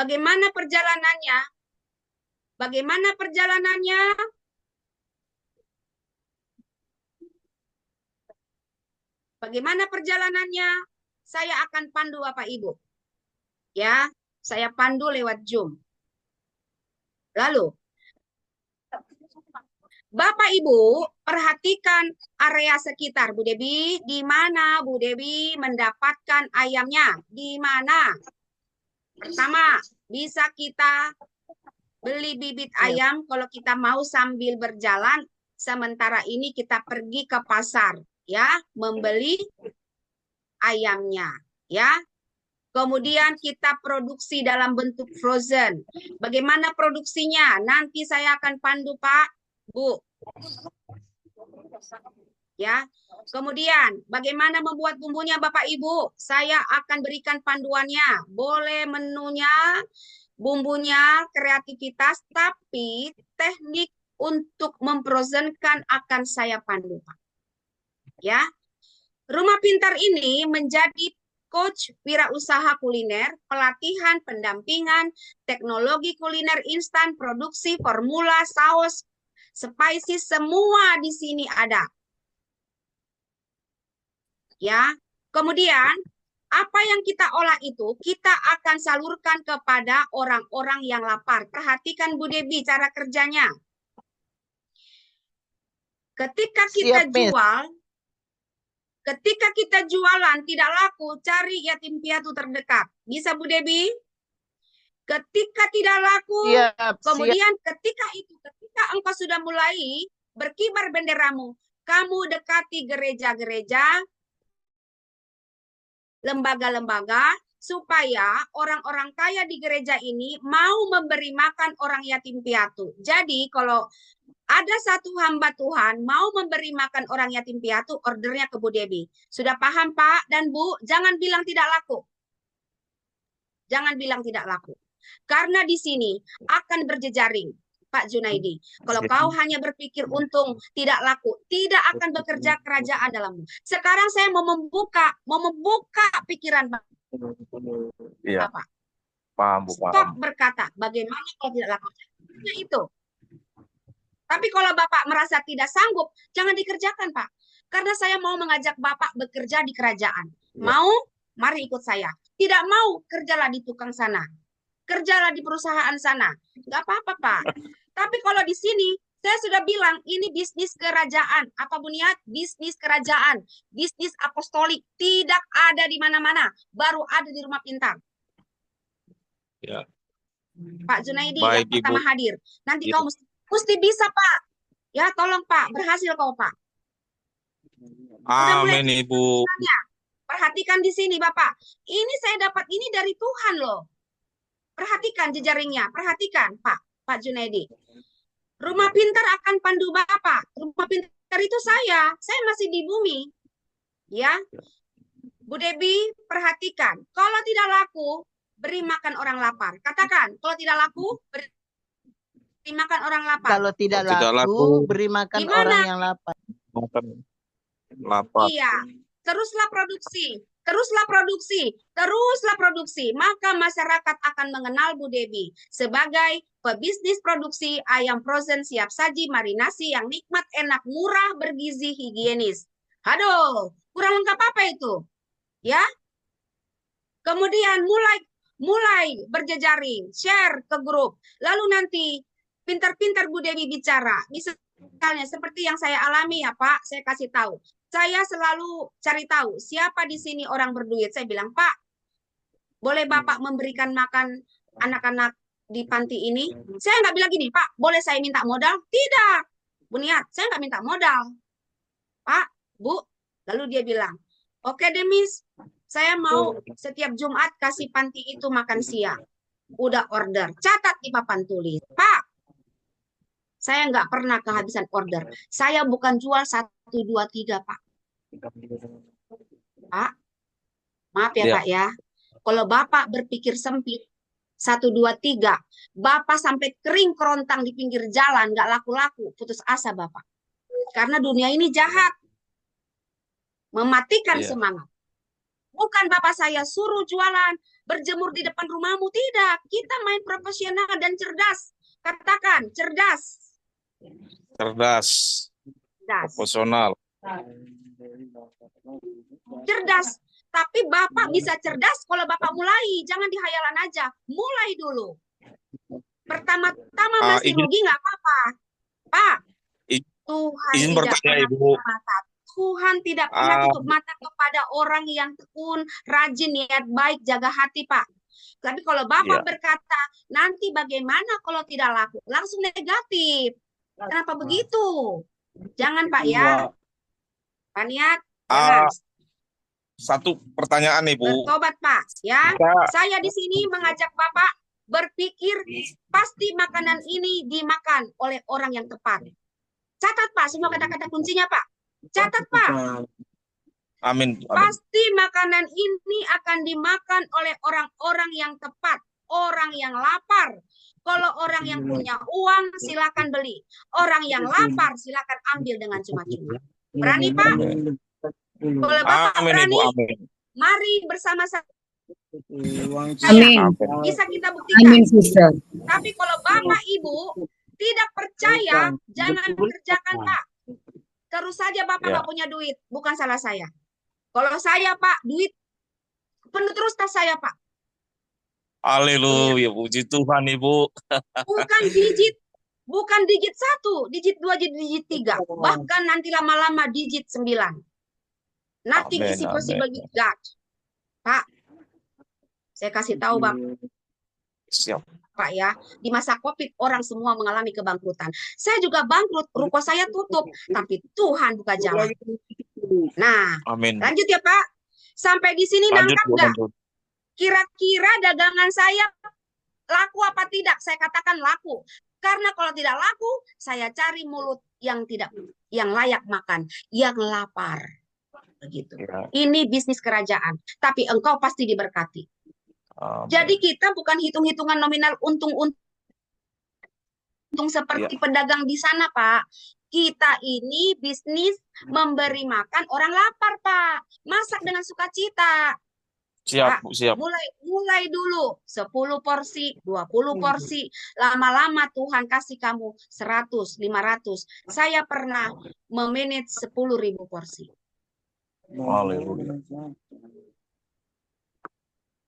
Bagaimana perjalanannya? Bagaimana perjalanannya? Bagaimana perjalanannya? Saya akan pandu Bapak Ibu. Ya, saya pandu lewat Zoom. Lalu, Bapak Ibu, perhatikan area sekitar. Bu Debi, di mana Bu Debi mendapatkan ayamnya? Di mana? Pertama, bisa kita beli bibit ayam kalau kita mau sambil berjalan. Sementara ini kita pergi ke pasar, ya, membeli ayamnya, ya. Kemudian kita produksi dalam bentuk frozen. Bagaimana produksinya? Nanti saya akan pandu Pak, Bu. Ya. Kemudian bagaimana membuat bumbunya Bapak Ibu? Saya akan berikan panduannya. Boleh menunya, bumbunya, kreativitas, tapi teknik untuk memfrozenkan akan saya pandu Pak. Ya. Rumah Pintar ini menjadi coach wirausaha kuliner, pelatihan, pendampingan, teknologi kuliner instan, produksi, formula, saus, spices, semua di sini ada. Ya, kemudian apa yang kita olah itu kita akan salurkan kepada orang-orang yang lapar. Perhatikan Bu Debi cara kerjanya. Ketika kita jual, ketika kita jualan tidak laku, cari yatim piatu terdekat. Bisa Bu Debi? Ketika tidak laku, kemudian ketika engkau sudah mulai berkibar benderamu, kamu dekati gereja-gereja, lembaga-lembaga, supaya orang-orang kaya di gereja ini mau memberi makan orang yatim piatu. Jadi kalau ada satu hamba Tuhan mau memberi makan orang yatim piatu, ordernya ke Bu Debi. Sudah paham Pak dan Bu? Jangan bilang tidak laku. Jangan bilang tidak laku. Karena di sini akan berjejaring, Pak Junaidi. Kalau kau hanya berpikir untung, tidak laku, tidak akan bekerja kerajaan dalammu. Sekarang saya mau membuka pikiran Bapak. Iya. Paham, Bu. Stop berkata, bagaimana kalau tidak laku? Itu. Tapi kalau Bapak merasa tidak sanggup, jangan dikerjakan, Pak. Karena saya mau mengajak Bapak bekerja di kerajaan. Mau? Mari ikut saya. Tidak mau, kerjalah di tukang sana. Kerjalah di perusahaan sana. Nggak apa-apa, Pak. Tapi kalau di sini, saya sudah bilang, ini bisnis kerajaan. Apa Buniat? Bisnis kerajaan. Bisnis apostolik. Tidak ada di mana-mana. Baru ada di Rumah Pintar. Ya. Pak Junaidi Baik, yang pertama Ibu. hadir. Nanti Ya. kau mesti bisa, Pak. Ya, tolong, Pak. Berhasil kau, Pak. Udah mulai Amin, Ibu. Perhatikan di sini, Bapak. Ini saya dapat ini dari Tuhan loh. Perhatikan jejaringnya. Perhatikan, Pak Junaidi. Rumah Pintar akan pandu Bapak. Rumah Pintar itu saya. Saya masih di bumi. Ya. Bu Debi, perhatikan. Kalau tidak laku, beri makan orang lapar. Katakan, kalau tidak laku, beri makan orang lapar. Kalau tidak laku, beri makan orang yang lapar. Lapar. Iya. Teruslah produksi. Teruslah produksi, teruslah produksi, maka masyarakat akan mengenal Bu Debi sebagai pebisnis produksi ayam frozen siap saji marinasi yang nikmat, enak, murah, bergizi, higienis. Aduh, kurang lengkap apa itu? Ya. Kemudian mulai berjejaring, share ke grup. Lalu nanti pintar-pintar Bu Debi bicara. Misalnya seperti yang saya alami ya Pak, saya kasih tahu. Saya selalu cari tahu siapa di sini orang berduit. Saya bilang, Pak, boleh Bapak memberikan makan anak-anak di panti ini? Saya nggak bilang gini, Pak, boleh saya minta modal? Tidak, Bu Niat, saya nggak minta modal. Pak, Bu, lalu dia bilang, oke Demis, saya mau setiap Jumat kasih panti itu makan siang. Udah order, catat di papan tulis. Pak, saya nggak pernah kehabisan order. Saya bukan jual 1, 2, 3, Pak. Pak, maaf ya, Pak ya. Kalau Bapak berpikir sempit, 1, 2, 3, Bapak sampai kering kerontang di pinggir jalan, nggak laku-laku, putus asa Bapak. Karena dunia ini jahat. Mematikan semangat. Bukan bapak saya suruh jualan, berjemur di depan rumahmu. Tidak, kita main profesional dan cerdas. Katakan, cerdas. Cerdas. Cerdas. Profesional. Cerdas. Tapi bapak bisa cerdas kalau bapak mulai. Jangan dihayalan aja. Mulai dulu. Pertama-tama masih rugi nggak apa-apa. Pak, Tuhan izin tidak bertanya, pernah Ibu. tutup mata. Tuhan tidak pernah tutup mata kepada orang yang tekun, rajin, niat baik, jaga hati, Pak. Tapi kalau Bapak berkata, nanti bagaimana kalau tidak laku? Langsung negatif. Kenapa begitu? Jangan, Pak, ya. Pak Niat, jangan. Satu pertanyaan, Ibu. Bertobat, Pak. Ya, saya di sini mengajak Bapak berpikir pasti makanan ini dimakan oleh orang yang tepat. Catat, Pak, semua kata-kata kuncinya, Pak. Catat, Pak. Amin. Pasti makanan ini akan dimakan oleh orang-orang yang tepat, orang yang lapar. Kalau orang yang punya uang, silakan beli. Orang yang lapar, silakan ambil dengan cuma-cuma. Berani, Pak? Kalau Bapak berani, mari bersama-sama. Amin. Bisa kita buktikan. Amin, sister. Tapi kalau Bapak Ibu tidak percaya, jangan kerjakan, Pak. Terus saja Bapak nggak punya duit, bukan salah saya. Kalau saya, Pak, duit penuh terus tas saya, Pak. Haleluya, puji Tuhan, Ibu. Bukan digit 1, digit 2, digit 3. Bahkan nanti lama-lama digit 9. Nothing is impossible with God. Pak, saya kasih tahu, Bang. Siap. Pak, ya, di masa COVID orang semua mengalami kebangkrutan. Saya juga bangkrut, ruko saya tutup, tapi Tuhan buka jalan. Nah, amin. Lanjut ya, Pak. Sampai di sini nangkap nggak? Kira-kira dagangan saya laku apa tidak? Saya katakan laku. Karena kalau tidak laku, saya cari mulut yang layak makan, yang lapar. Begitu. Ya. Ini bisnis kerajaan, tapi engkau pasti diberkati. Jadi kita bukan hitung-hitungan nominal untung seperti pedagang di sana, Pak. Kita ini bisnis memberi makan orang lapar, Pak. Masak dengan sukacita. Siap, Pak, siap. Mulai dulu 10 porsi, 20 porsi. Lama-lama Tuhan kasih kamu 100, 500. Saya pernah memanage 10.000 porsi. Haleluya.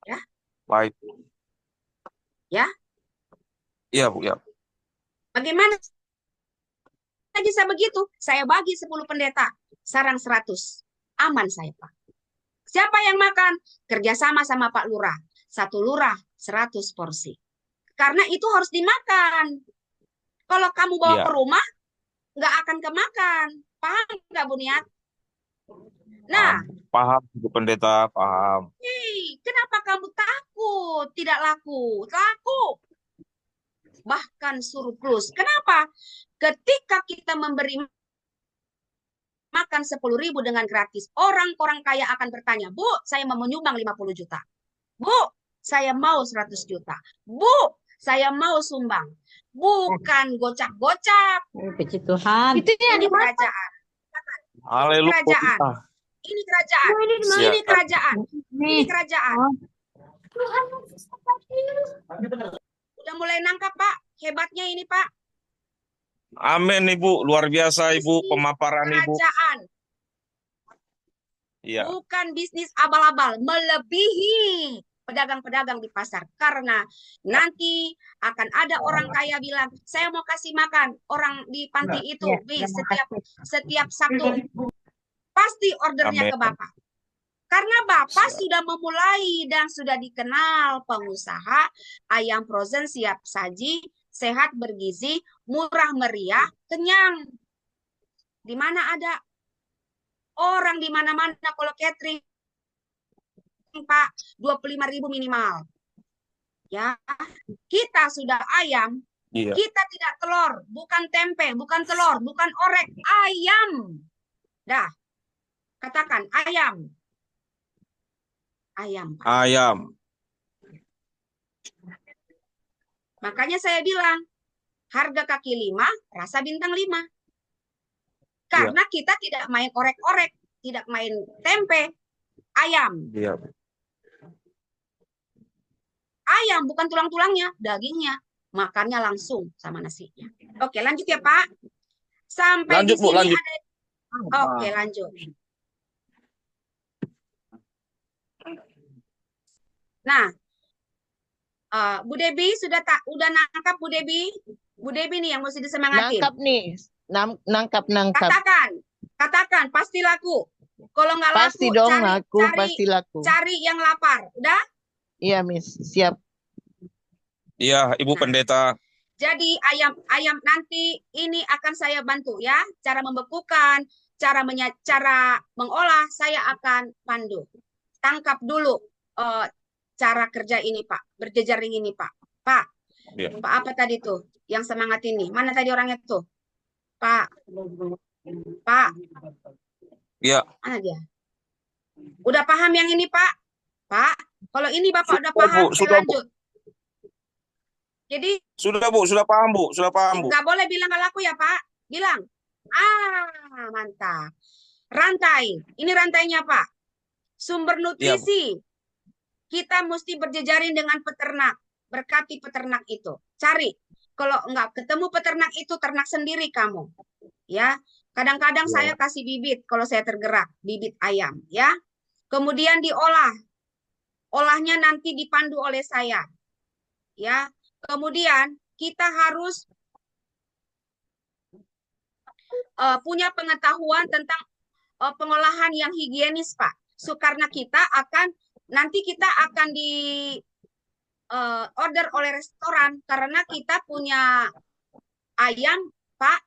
Ya. Baik. Ya. Iya, Bu, ya. Bagaimana bisa begitu? Saya bagi 10 pendeta, sarang 100. Aman saya, Pak. Siapa yang makan? Kerjasama sama Pak Lurah. 1 lurah, 100 porsi. Karena itu harus dimakan. Kalau kamu bawa ke rumah, nggak akan kemakan. Paham nggak, Bu Niat? Nah. Paham, Bu Pendeta, paham. Kenapa kamu takut? Tidak laku. Laku. Bahkan surplus. Kenapa? Ketika kita memberi makan 10.000 dengan gratis, orang-orang kaya akan bertanya, Bu, saya mau menyumbang 50 juta. Bu, saya mau 100 juta. Bu, saya mau sumbang. Bukan gocap-gocap. Puji Tuhan. Itu yang kerajaan. Haleluya. Kerajaan. Ini kerajaan. Ini kerajaan. Ini kerajaan. Udah mulai nangkap, Pak. Hebatnya ini, Pak. Amin, Ibu. Luar biasa, Ibu. Pemaparan Ibu. Kerajaan. Ya. Bukan bisnis abal-abal. Melebihi pedagang-pedagang di pasar. Karena nanti akan ada orang kaya bilang, saya mau kasih makan orang di panti itu. Setiap Sabtu. Pasti ordernya ke Bapak. Karena Bapak sudah memulai dan sudah dikenal pengusaha ayam frozen siap saji, sehat bergizi, murah meriah, kenyang. Di mana ada orang di mana-mana kalau catering, Pak, 25.000 minimal. Ya, kita sudah ayam, kita tidak telur, bukan tempe, bukan telur, bukan orek, ayam. Dah, katakan ayam. Ayam. Pak. Ayam. Makanya saya bilang, harga kaki 5, rasa bintang 5. Karena kita tidak main orek-orek, tidak main tempe. Ayam. Iya. Ayam, bukan tulang-tulangnya, dagingnya. Makannya langsung sama nasinya. Oke, lanjut ya, Pak. Sampai Lanjut, di Bu, sini lanjut. ada. Oke, lanjut. Nah, Bu Debi udah nangkap Bu Debi? Bu Debi nih yang mesti disemangatin. Nangkap nih. Nangkap. Katakan, pasti laku. Kalau nggak Pasti laku, dong laku, cari pasti laku. cari yang lapar. Udah? Iya, Miss. Siap. Iya, Ibu Nah. Pendeta. Jadi ayam nanti ini akan saya bantu ya. Cara membekukan, cara mengolah saya akan pandu. Tangkap dulu cara kerja ini, Pak. Berjejaring ini, Pak. Pak. Iya. Pak apa tadi tuh? Yang semangat ini. Mana tadi orangnya tuh? Pak. Pak. Iya. Mana dia? Udah paham yang ini, Pak? Pak, kalau ini Bapak udah paham, Bu, saya lanjut. Jadi Sudah, Bu, sudah paham, Bu. Sudah paham, Bu. nggak boleh bilang nggak laku ya, Pak. Bilang. Mantap. Rantai. Ini rantainya, Pak. Sumber nutrisi. Kita mesti berjejaring dengan peternak. Berkati peternak itu. Cari. Kalau nggak ketemu peternak itu, ternak sendiri kamu. Ya. Kadang-kadang saya kasih bibit kalau saya tergerak. Bibit ayam. Ya. Kemudian diolah. Olahnya nanti dipandu oleh saya. Ya. Kemudian kita harus punya pengetahuan tentang pengolahan yang higienis, Pak. Karena nanti kita akan di order oleh restoran karena kita punya ayam, Pak,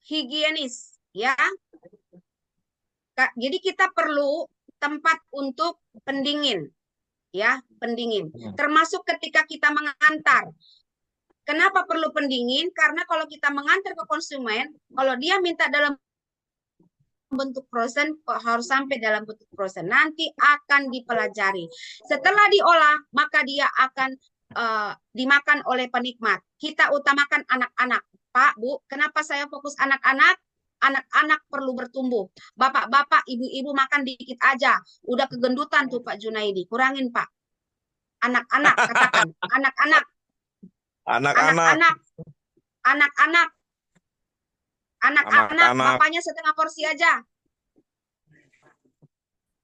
higienis, ya. Jadi kita perlu tempat untuk pendingin, ya, pendingin. Termasuk ketika kita mengantar. Kenapa perlu pendingin? Karena kalau kita mengantar ke konsumen, kalau dia minta dalam bentuk frozen, harus sampai dalam bentuk frozen. Nanti akan dipelajari. Setelah diolah, maka dia akan dimakan oleh penikmat. Kita utamakan anak-anak. Pak, Bu, kenapa saya fokus anak-anak? Anak-anak perlu bertumbuh. Bapak-bapak, ibu-ibu makan dikit aja. Udah kegendutan tuh Pak Junaidi. Kurangin, Pak. Anak-anak, katakan. Anak-anak. Anak-anak. Anak-anak, bapaknya setengah porsi aja.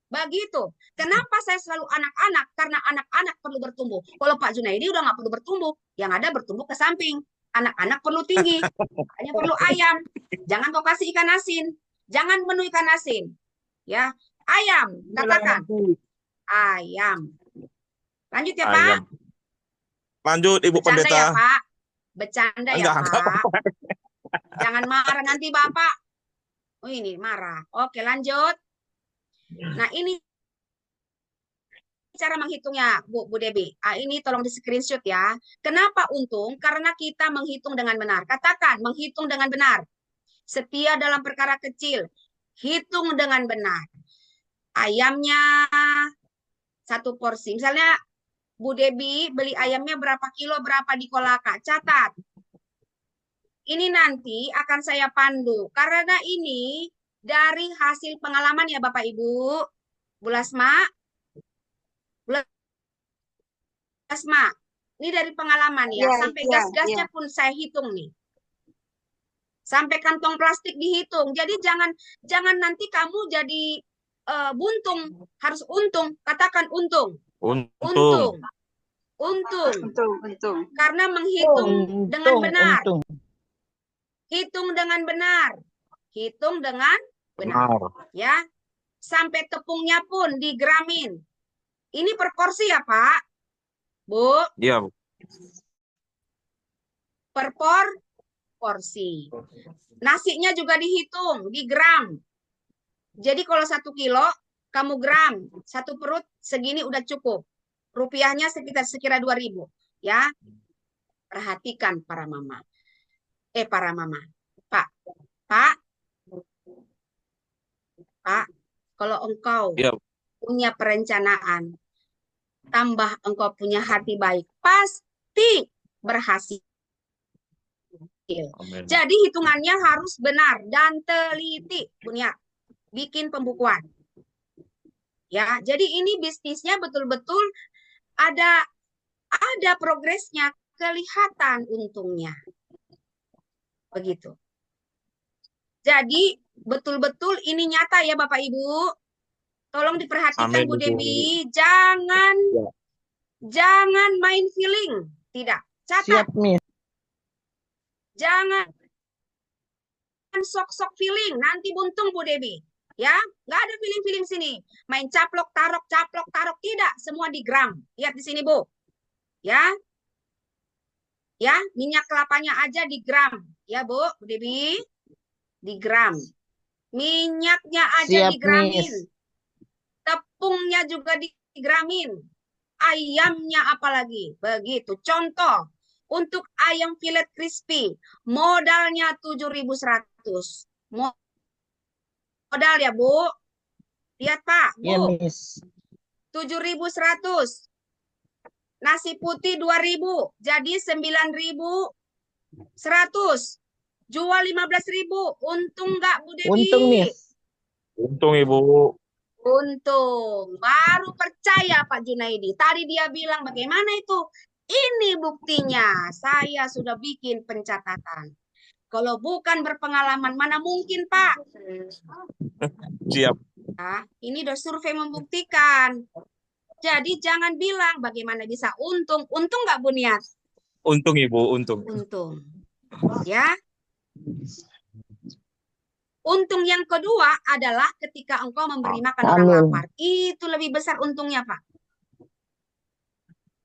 Begitu. Kenapa saya selalu anak-anak? Karena anak-anak perlu bertumbuh. Kalau Pak Junaidi udah nggak perlu bertumbuh. Yang ada bertumbuh ke samping. Anak-anak perlu tinggi. Makanya perlu ayam. Jangan kau kasih ikan asin. Jangan menu ikan asin. Ya, ayam. Katakan. Ayam. Lanjut ya, Pak. Lanjut, Ibu Bercanda Pendeta. ya, Pak. Bercanda ya, Enggak, Pak. Jangan marah nanti Bapak. Oh, ini marah. Oke, lanjut. Nah, ini cara menghitungnya, Bu Debi. Ini tolong di screenshot ya. Kenapa untung? Karena kita menghitung dengan benar. Katakan, menghitung dengan benar. Setia dalam perkara kecil. Hitung dengan benar. Ayamnya 1 porsi. Misalnya, Bu Debi beli ayamnya berapa kilo, berapa di Kolaka. Catat. Ini nanti akan saya pandu. Karena ini dari hasil pengalaman ya Bapak Ibu. Bu Lasma. Ini dari pengalaman ya. Sampai gas-gasnya pun saya hitung nih. Sampai kantong plastik dihitung. Jadi jangan nanti kamu jadi buntung. Harus untung. Katakan untung. Untung. Karena menghitung dengan benar. Untung. Hitung dengan benar. Hitung dengan benar. Ya. Sampai tepungnya pun digramin. Ini per porsi ya, Pak? Bu? Iya, Bu. Per porsi. Nasinya juga dihitung, di gram. Jadi kalau 1 kilo, kamu gram. 1 perut segini udah cukup. Rupiahnya sekitar sekira 2.000. Ya. Perhatikan para mama. Para mama. Pak. Kalau engkau punya perencanaan, tambah engkau punya hati baik, pasti berhasil. Amen. Jadi hitungannya harus benar dan teliti, punya bikin pembukuan. Ya, jadi ini bisnisnya betul-betul ada progresnya, kelihatan untungnya. Begitu. Jadi betul-betul ini nyata ya Bapak Ibu. Tolong diperhatikan Amin, Bu Ibu. Debi, jangan main feeling. Tidak. Catat, Siap, Miss. jangan sok-sok feeling, nanti buntung Bu Debi. Ya, nggak ada feeling-feeling sini. Main caplok tarok, tidak, semua di gram. Lihat di sini Bu. Ya, minyak kelapanya aja di gram. Ya Bu Debi, di gram. Minyaknya aja Siap, digramin. Miss. Tepungnya juga digramin. Ayamnya apalagi. Begitu. Contoh, untuk ayam filet crispy, modalnya 7.100. Modal ya, Bu. Lihat, Pak, Iya, Bu. Miss. 7.100. Nasi putih 2.000. Jadi 9.100. Jual 15.000. Untung nggak, Bu Debi? Untung, Miss. Untung, Ibu. Untung. Baru percaya Pak Junaidi. Tadi dia bilang bagaimana itu? Ini buktinya. Saya sudah bikin pencatatan. Kalau bukan berpengalaman, mana mungkin Pak? Siap. Nah, ini udah survei membuktikan. Jadi jangan bilang bagaimana bisa untung. Untung nggak Bu Niat? Untung, Ibu. Untung. Untung. Ya. Untung yang kedua adalah ketika engkau memberi makan orang Amin. lapar. Itu lebih besar untungnya, Pak.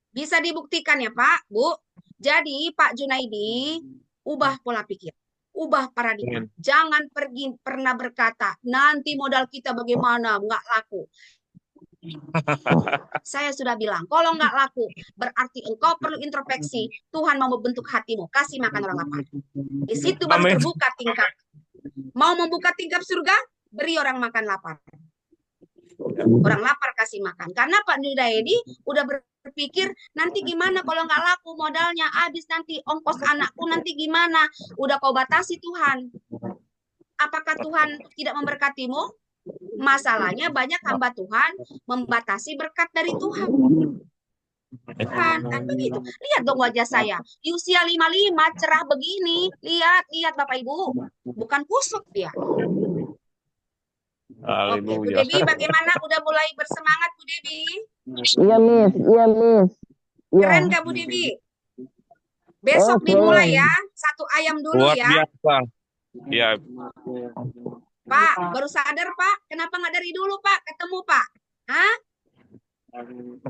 Bisa dibuktikan ya, Pak, Bu. Jadi, Pak Junaidi, ubah pola pikir. Ubah paradigma. Jangan pernah berkata, nanti modal kita bagaimana, nggak laku. Saya sudah bilang, kalau nggak laku, berarti engkau perlu introspeksi. Tuhan mau membentuk hatimu, kasih makan orang lapar. Di situ baru Amin. terbuka tingkap. Mau membuka tingkap surga, beri orang makan lapar. Orang lapar kasih makan. Karena Pak Junaidi udah berpikir, nanti gimana kalau nggak laku modalnya, habis nanti ongkos anakku nanti gimana? Udah kau batasi Tuhan. Apakah Tuhan tidak memberkatimu? Masalahnya banyak hamba Tuhan membatasi berkat dari Tuhan. Kan begitu. Lihat dong wajah saya. Di usia 55 cerah begini. Lihat Bapak Ibu. Bukan kusut dia. Oke, Bu Haleluya. Debi bagaimana? Udah mulai bersemangat Bu Debi? Iya, Miss. Iya, Miss. Iya. Keren gak Bu Debi? Besok Oke. dimulai ya. Satu ayam dulu Luar ya. biasa. Ya, Pak, baru sadar Pak. Kenapa nggak dari dulu Pak? Ketemu Pak. Hah?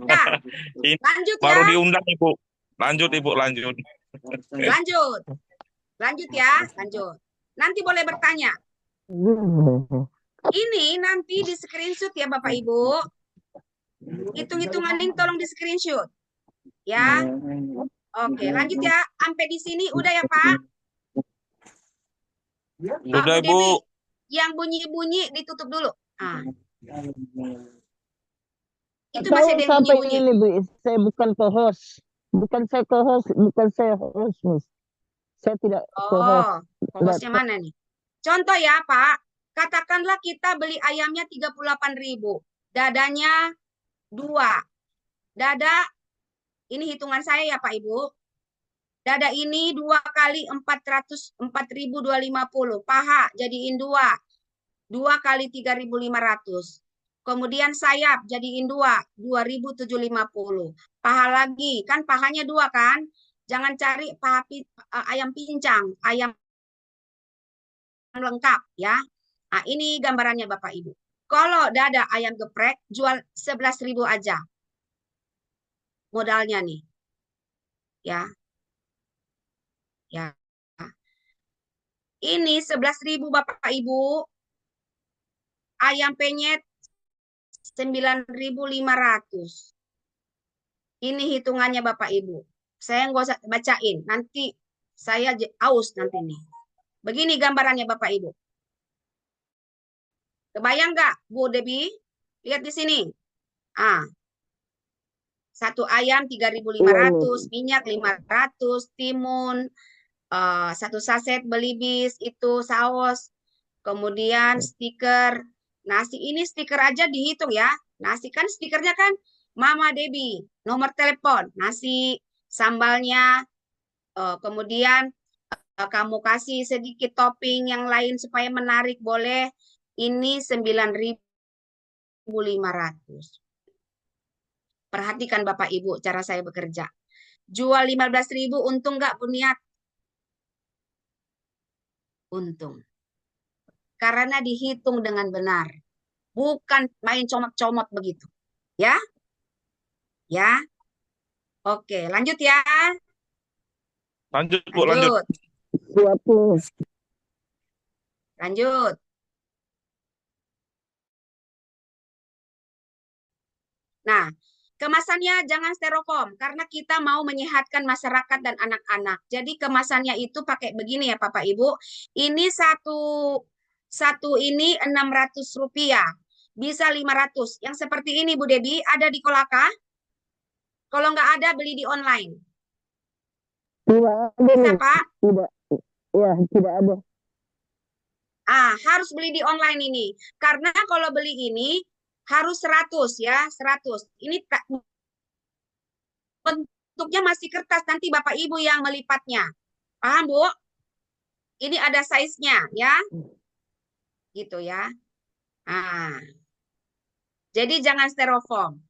Nah, ini lanjut baru ya. diundang, Ibu. Lanjut, Ibu, lanjut. Lanjut. Lanjut ya. Lanjut. Nanti boleh bertanya. Ini nanti di screenshot ya Bapak Ibu. Hitung-hitungan ini tolong di screenshot. Ya. Oke, lanjut ya. Sampai di sini udah ya Pak. Sudah, Bu Ibu. Debi, yang bunyi-bunyi ditutup dulu. Itu masih ada yang Sampai bunyi-bunyi. ini, Bu. Saya bukan co-host. Bukan saya co-host. Bukan saya host, Miss. Saya tidak co-host. Co-hostnya mana nih? Contoh ya Pak. Katakanlah kita beli ayamnya 38.000. Dadanya 2. Dada, ini hitungan saya ya Pak Ibu. Dada ini 2 kali 4.250. Paha jadiin 2. 2 kali 3.500. Kemudian sayap jadiin 2. 2.750. Paha lagi. Kan pahanya 2 kan? Jangan cari paha ayam pincang. Ayam lengkap ya. Nah, ini gambarannya Bapak Ibu. Kalau dada ayam geprek jual 11.000 aja. Modalnya nih. Ya. Ya. Ini 11.000 Bapak Ibu. Ayam penyet 9.500. Ini hitungannya Bapak Ibu. Saya nggak usah bacain. Nanti saya aus nanti nih. Begini gambarannya Bapak Ibu. Kebayang nggak Bu Debi? Lihat di sini. Satu ayam 3.500, minyak 500, timun, 1 saset belibis, itu saus, kemudian stiker. Nasi ini stiker aja dihitung ya. Nasi kan stikernya kan Mama Debbie, nomor telepon, nasi, sambalnya, kemudian kamu kasih sedikit topping yang lain supaya menarik, boleh. Ini 9.500. Perhatikan Bapak Ibu cara saya bekerja. Jual 15.000 untung nggak Bu Niat? Untung. Karena dihitung dengan benar. Bukan main comot-comot begitu. Ya? Ya? Oke, lanjut ya. Lanjut, Bu, lanjut. Lanjut. Siap, Miss. Lanjut. Nah, kemasannya jangan styrofoam karena kita mau menyehatkan masyarakat dan anak-anak. Jadi kemasannya itu pakai begini ya Bapak Ibu. Ini satu ini Rp600. Bisa 500. Yang seperti ini Bu Debi ada di Kolaka? Kalau nggak ada beli di online. Tidak ada, Bisa Miss. Pak? Tidak. Ya, tidak ada. Harus beli di online ini. Karena kalau beli ini harus 100 ya, 100. Ini bentuknya masih kertas, nanti Bapak Ibu yang melipatnya. Paham, Bu? Ini ada size-nya ya. Gitu ya. Jadi jangan styrofoam.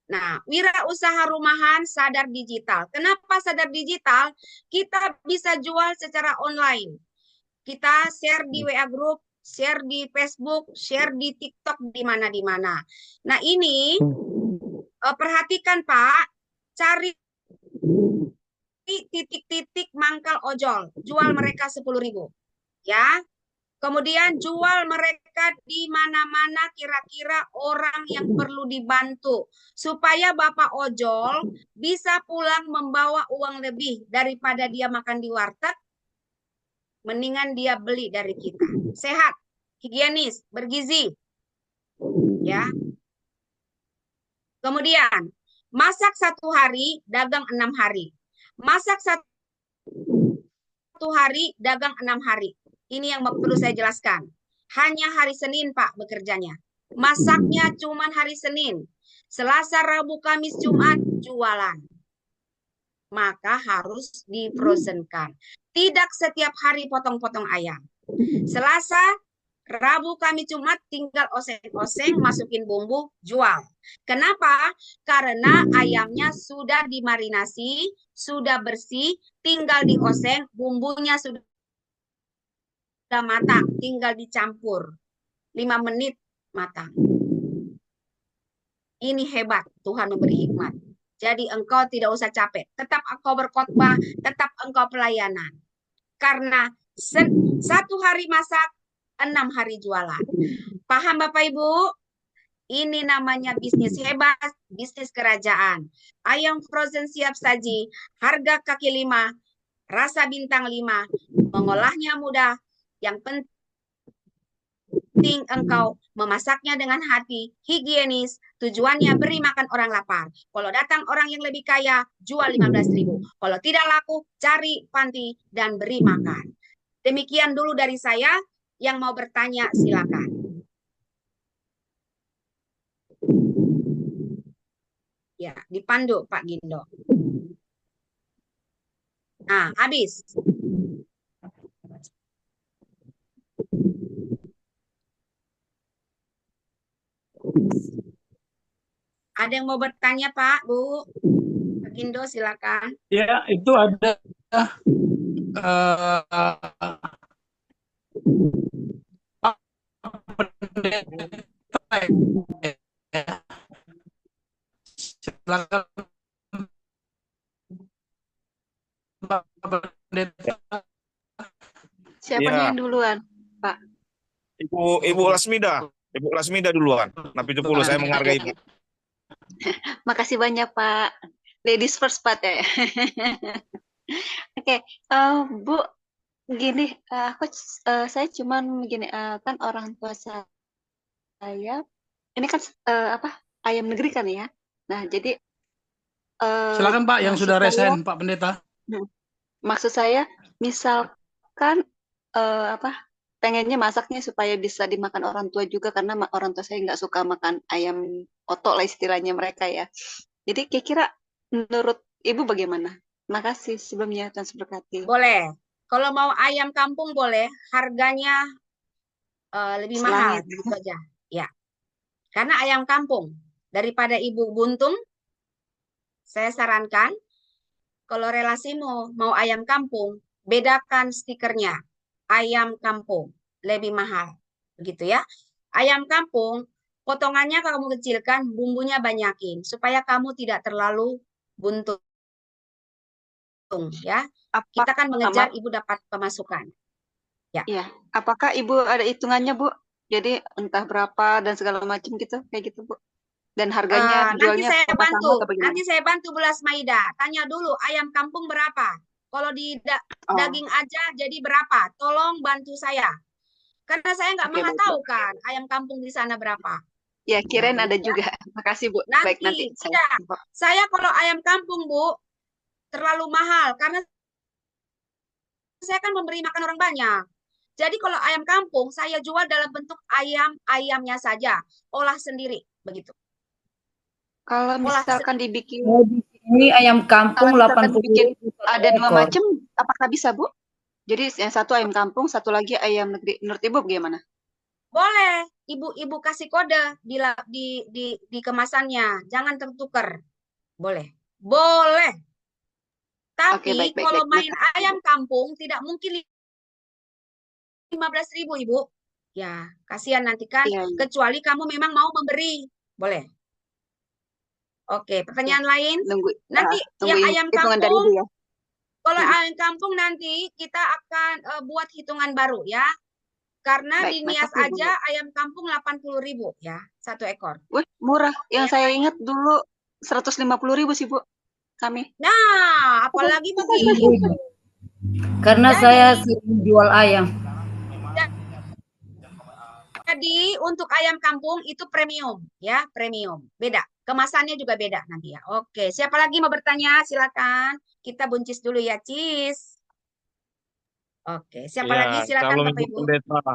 Nah, wirausaha rumahan sadar digital. Kenapa sadar digital? Kita bisa jual secara online. Kita share di WA Group, share di Facebook, share di TikTok, di mana-mana. Nah, ini perhatikan Pak, cari titik-titik mangkal ojol, jual mereka 10.000. Ya. Kemudian jual mereka di mana-mana kira-kira orang yang perlu dibantu. Supaya Bapak ojol bisa pulang membawa uang lebih daripada dia makan di warteg. Mendingan dia beli dari kita. Sehat, higienis, bergizi. Ya. Kemudian, masak 1 hari, dagang 6 hari. Masak 1 hari, dagang 6 hari. Ini yang perlu saya jelaskan. Hanya hari Senin, Pak, bekerjanya. Masaknya cuma hari Senin. Selasa, Rabu, Kamis, Jumat, jualan. Maka harus difrozenkan. Tidak setiap hari potong-potong ayam. Selasa, Rabu, Kamis, Jumat tinggal oseng-oseng, masukin bumbu, jual. Kenapa? Karena ayamnya sudah dimarinasi, sudah bersih, tinggal dioseng, bumbunya sudah matang, tinggal dicampur. 5 menit matang. Ini hebat, Tuhan memberi hikmat. Jadi engkau tidak usah capek, tetap engkau berkhotbah, tetap engkau pelayanan. Karena 1 hari masak, 6 hari jualan. Paham Bapak Ibu? Ini namanya bisnis hebat, bisnis kerajaan. Ayam frozen siap saji, harga kaki 5, rasa bintang 5, mengolahnya mudah. Yang penting engkau memasaknya dengan hati, higienis, tujuannya beri makan orang lapar. Kalau datang orang yang lebih kaya, jual 15.000. Kalau tidak laku, cari panti dan beri makan. Demikian dulu dari saya. Yang mau bertanya, silakan. Ya, dipandu Pak Gindo. Nah, habis. Ada yang mau bertanya, Pak, Bu? Pak Gindo, silakan. Ya, itu ada silakan Pak Pendeta. Siapa Ya. yang duluan, Pak? Ibu Lasmida. Ibu Lasmida duluan. Napi 70, saya menghargai Ibu. Makasih banyak, Pak. Ladies first, Pak ya. Oke, Bu, gini, saya cuman gini, kan orang tua saya, ini kan ayam negeri kan ya. Nah, jadi Silakan Pak yang maksud sudah saya- resen, Pak Pendeta. Maksud saya, misalkan pengennya masaknya supaya bisa dimakan orang tua juga karena orang tua saya nggak suka makan ayam otok lah istilahnya mereka ya. Jadi kira-kira menurut Ibu bagaimana? Makasih sebelumnya Tuhan berkati. Boleh. Kalau mau ayam kampung boleh, harganya lebih mahal Selangit. gitu aja. Ya. Karena ayam kampung daripada Ibu buntung, saya sarankan kalau relasimu mau ayam kampung, bedakan stikernya. Ayam kampung lebih mahal. Begitu ya. Ayam kampung potongannya kamu kecilkan, bumbunya banyakin supaya kamu tidak terlalu buntung ya. Kita kan mengejar Ibu dapat pemasukan. Ya. Iya. Apakah Ibu ada hitungannya, Bu? Jadi entah berapa dan segala macam gitu, kayak gitu, Bu. Dan harganya Nanti jualnya saya apa sama bantu. atau bagaimana? Nanti saya bantu Bu Lasmaida. Tanya dulu ayam kampung berapa? Kalau di Oh, daging aja jadi berapa? Tolong bantu saya. Karena saya nggak oke, mau baik, tahu Bu. kan ayam kampung di sana berapa. Ya, kirain Nah, ada begitu ya. juga. Makasih, Bu. Baik, nanti Nanti saya. tidak. Saya kalau ayam kampung Bu terlalu mahal karena saya kan memberi makan orang banyak. Jadi kalau ayam kampung saya jual dalam bentuk ayamnya saja, olah sendiri begitu. Kalau Olah misalkan dibikin, Oh, di sini ayam kampung kalau misalkan 80 dibikin ribu ada satu 2 ekor. macam, apakah bisa, Bu? Jadi yang satu ayam kampung, satu lagi ayam negeri. Menurut Ibu bagaimana? boleh ibu kasih kode di kemasannya, jangan tertukar. Boleh. Boleh. Oke, Tapi baik, baik, kalau baik. main Makasih, Bu. ayam kampung tidak mungkin 15.000 Ibu. Ya, kasihan nanti kan. Iya, iya. Kecuali kamu memang mau memberi. Boleh. Oke, Ya, pertanyaan lain. tunggu Nanti tunggu yang ayam hitungan dari Ibu kampung, ya. kalau Mm-mm. ayam kampung nanti kita akan buat hitungan baru ya. Karena Baik, di Nias makasih, Bu. aja ayam kampung 80.000 ya, satu ekor. Wih, murah. Yang Ya. saya ingat dulu 150.000 sih, Bu. Kami. Nah, apalagi begini. Karena Jadi- saya sering jual ayam. Jadi untuk ayam kampung itu premium ya, premium. Beda. Kemasannya juga beda nanti ya. Oke, siapa lagi mau bertanya? Silakan. Kita buncis dulu ya, Cis. Oke, siapa lagi? Ya, Silakan calon Bapak Ibu Ibu. Pendeta.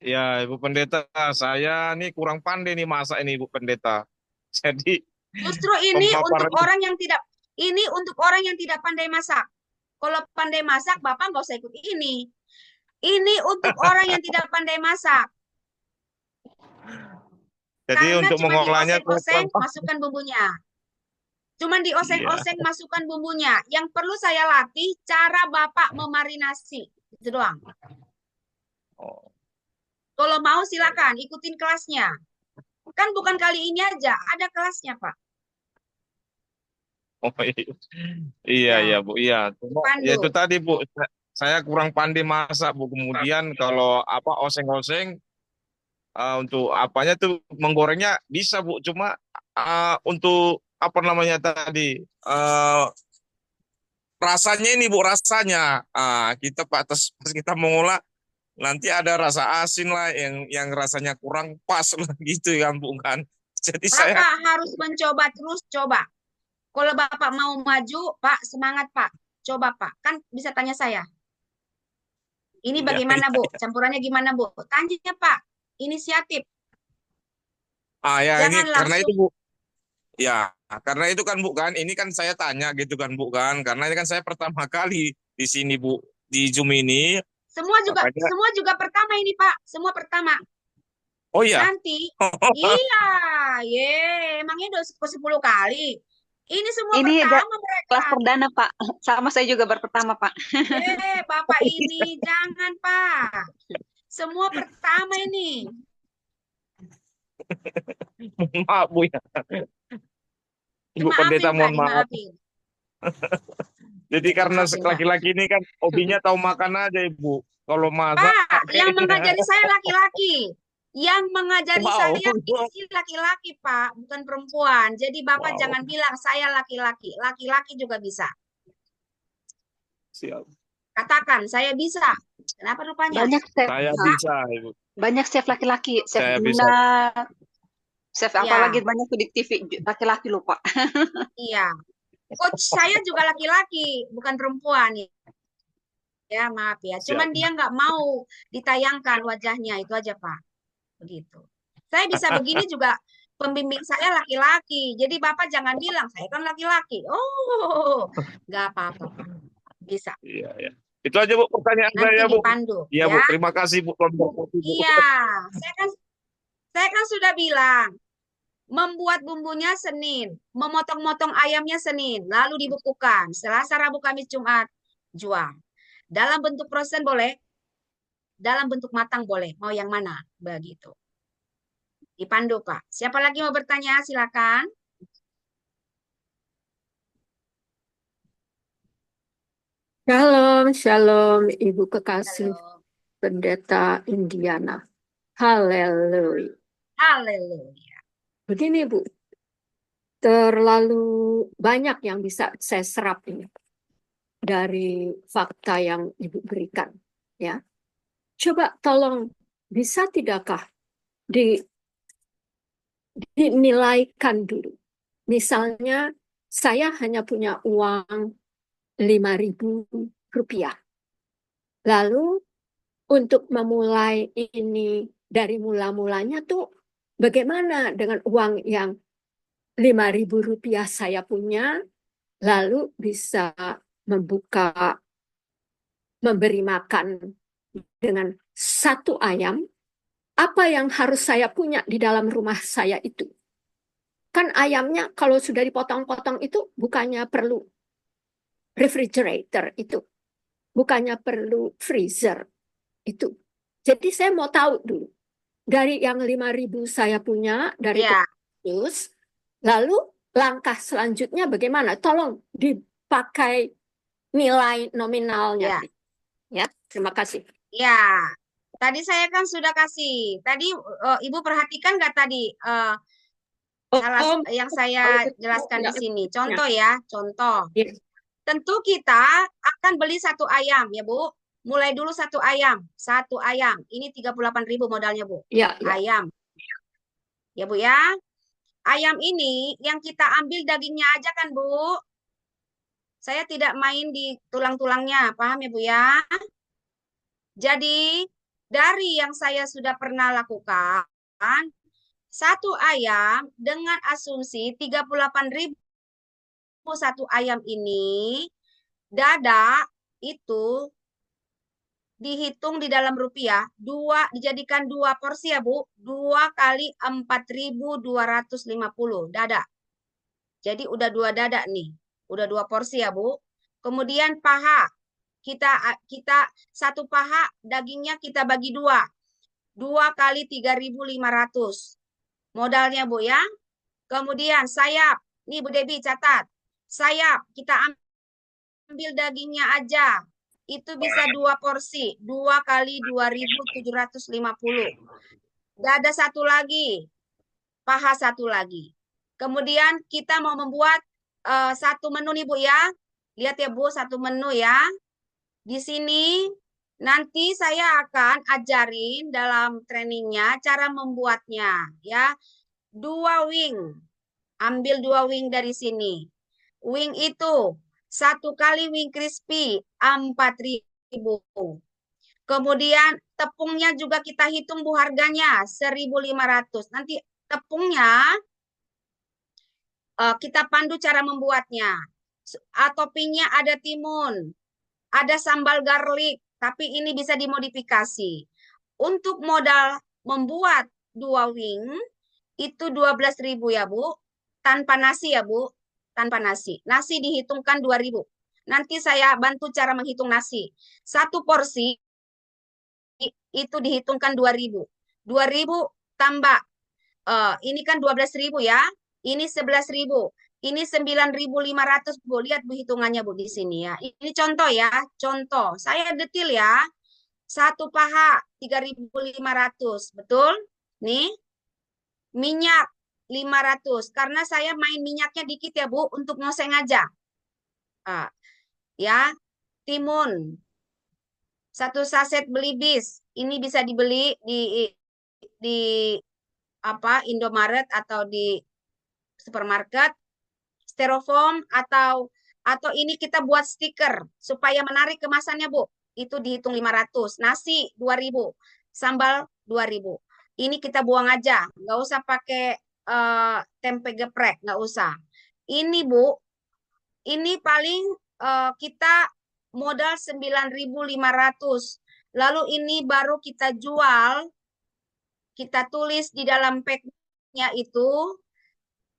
Ya, Ibu Pendeta, saya nih kurang pandai nih masak ini Ibu Pendeta. Jadi Justru ini untuk pemaparan orang yang tidak pandai masak. Kalau pandai masak, Bapak nggak usah ikut ini. Ini untuk orang yang tidak pandai masak. jadi Karena untuk cuma mengolahnya dioseng-oseng, masukkan bumbunya. Cuma dioseng-oseng, masukkan bumbunya. Yang perlu saya latih cara Bapak memarinasi. Itu doang. Oh, Kalau mau silakan ikutin kelasnya. Kan bukan kali ini aja, ada kelasnya, Pak. oh iya, Ya, Bu, iya. Cuma, ya itu Pandu. tadi Bu, saya kurang pandai masak Bu. Kemudian kalau apa oseng-oseng untuk apanya tuh menggorengnya bisa Bu. Cuma untuk apa namanya tadi rasanya ini Bu rasanya kita pas kita mengolah nanti ada rasa asin lah yang rasanya kurang pas lah gitu kan Bu kan. Jadi saya Bapak harus mencoba terus, coba. Kalau Bapak mau maju, Pak, semangat, Pak. Coba, Pak. Kan bisa tanya saya. Ini ya, bagaimana, Bu? Campurannya gimana, Bu? Tanya, Pak. Inisiatif. ya ini Jangan karena itu langsung. Bu. Ya, karena itu kan Bu kan, ini kan saya tanya gitu kan Bu kan, karena ini kan saya pertama kali di sini Bu, di Zoom ini, makanya, Semua juga pertama ini, Pak. Semua pertama. oh iya, Nanti, iya, emangnya udah 10 kali. Ini semua Ini pertama mereka. kelas perdana, Pak. Sama saya juga baru pertama, Pak. Bapak ini jangan, Pak. Semua pertama ini. maaf Bu ya, Ibu Pendeta Dimaafin, Pak, mohon maaf. dimaafin. Jadi karena Dimaafin, Pak. laki-laki ini kan hobinya tahu makan aja Ibu, kalau masak Pak, yang kayaknya, mengajari saya laki-laki. Yang mengajari wow, saya ini laki-laki, Pak, bukan perempuan. Jadi Bapak wow, jangan bilang saya laki-laki. Laki-laki juga bisa. siap, Katakan, saya bisa. Kenapa rupanya? Banyak chef. saya bisa Ibu, Banyak chef laki-laki, chef saya bisa, Dina, chef Ya. apalagi banyak tuh di TV laki-laki loh, Pak. Iya. Coach saya juga laki-laki, bukan perempuan. ya, maaf ya. Siap. Cuman dia nggak mau ditayangkan wajahnya, itu aja Pak. Begitu. Saya bisa begini juga, pembimbing saya laki-laki. Jadi Bapak jangan bilang, saya kan laki-laki. Oh, nggak apa-apa, Pak. Bisa. Iya, iya. Itu aja Bu pertanyaan Nanti saya Bu. dipandu, Iya Bu, ya. terima kasih Bu. Iya, saya kan sudah bilang, membuat bumbunya Senin, memotong-motong ayamnya Senin, lalu dibukukan. Selasa, Rabu, Kamis, Jumat, jual. Dalam bentuk frozen boleh, dalam bentuk matang boleh. Mau yang mana? Begitu. Dipandu, Pak. Siapa lagi mau bertanya? Silakan. Shalom, shalom, Ibu kekasih Halo. Pendeta Indiana. Haleluya. Haleluya. Begini, Bu, terlalu banyak yang bisa saya serap ini dari fakta yang Ibu berikan. Ya, coba tolong bisa tidakkah dinilaikan dulu. Misalnya, saya hanya punya uang 5.000 rupiah. Lalu untuk memulai ini dari mula-mulanya tuh bagaimana dengan uang yang 5.000 rupiah saya punya, lalu bisa memberi makan dengan 1 ayam, apa yang harus saya punya di dalam rumah saya itu? Kan ayamnya kalau sudah dipotong-potong itu bukannya perlu refrigerator itu, bukannya perlu freezer itu. Jadi saya mau tahu dulu, dari yang 5.000 saya punya, dari Ya, terus, lalu langkah selanjutnya bagaimana? Tolong dipakai nilai nominalnya. ya, Ya, terima kasih. ya. Tadi saya kan sudah kasih. Tadi Ibu perhatikan nggak tadi salah yang saya jelaskan di sini. Contoh ya, contoh. Ya. Tentu kita akan beli 1 ayam ya Bu. Mulai dulu 1 ayam. 1 ayam. Ini 38.000 modalnya Bu. Ya, ya. Ayam. Ya Bu ya. Ayam ini yang kita ambil dagingnya aja kan Bu. Saya tidak main di tulang-tulangnya. Paham ya Bu ya. Jadi dari yang saya sudah pernah lakukan, 1 ayam dengan asumsi 38.000 1 ayam ini, dada itu dihitung di dalam rupiah, dijadikan 2 porsi ya Bu, 2 kali 4.250 dada. Jadi udah 2 dada nih, udah 2 porsi ya Bu. Kemudian paha, kita 1 paha dagingnya kita bagi 2, 2 kali 3.500 modalnya Bu ya. Kemudian sayap, nih Bu Debi catat, sayap kita ambil dagingnya aja, itu bisa 2 porsi, 2 kali 2.750. Dada 1 lagi, paha 1 lagi. Kemudian kita mau membuat 1 menu nih Bu ya. Lihat ya Bu, 1 menu ya. Di sini nanti saya akan ajarin dalam trainingnya cara membuatnya ya. 2 wing. Ambil 2 wing dari sini. Wing itu 1 kali wing crispy 4.000. Kemudian tepungnya juga kita hitung Bu harganya 1.500. Nanti tepungnya kita pandu cara membuatnya. Toppingnya ada timun, ada sambal garlic, tapi ini bisa dimodifikasi. Untuk modal membuat 2 wing itu 12.000 ya Bu, tanpa nasi ya Bu, tanpa nasi. Nasi dihitungkan 2.000. Nanti saya bantu cara menghitung nasi. 1 porsi itu dihitungkan 2.000. 2.000 tambah ini kan 12.000 ya. Ini 11.000. Ini 9.500 Bu. Lihat Bu hitungannya Bu di sini ya. Ini contoh ya, contoh. Saya detil ya. 1 paha 3.500, betul? Nih. Minyak 500 karena saya main minyaknya dikit ya Bu untuk ngoseng aja. Ya. Timun 1 saset belibis. Ini bisa dibeli di Indomaret atau di supermarket. Styrofoam atau ini kita buat stiker supaya menarik kemasannya Bu. itu dihitung 500. Nasi 2.000, sambal 2.000. Ini kita buang aja, nggak usah pakai tempe geprek, nggak usah. Ini Bu, ini paling kita modal 9.500. Lalu ini baru kita jual, kita tulis di dalam pack-nya itu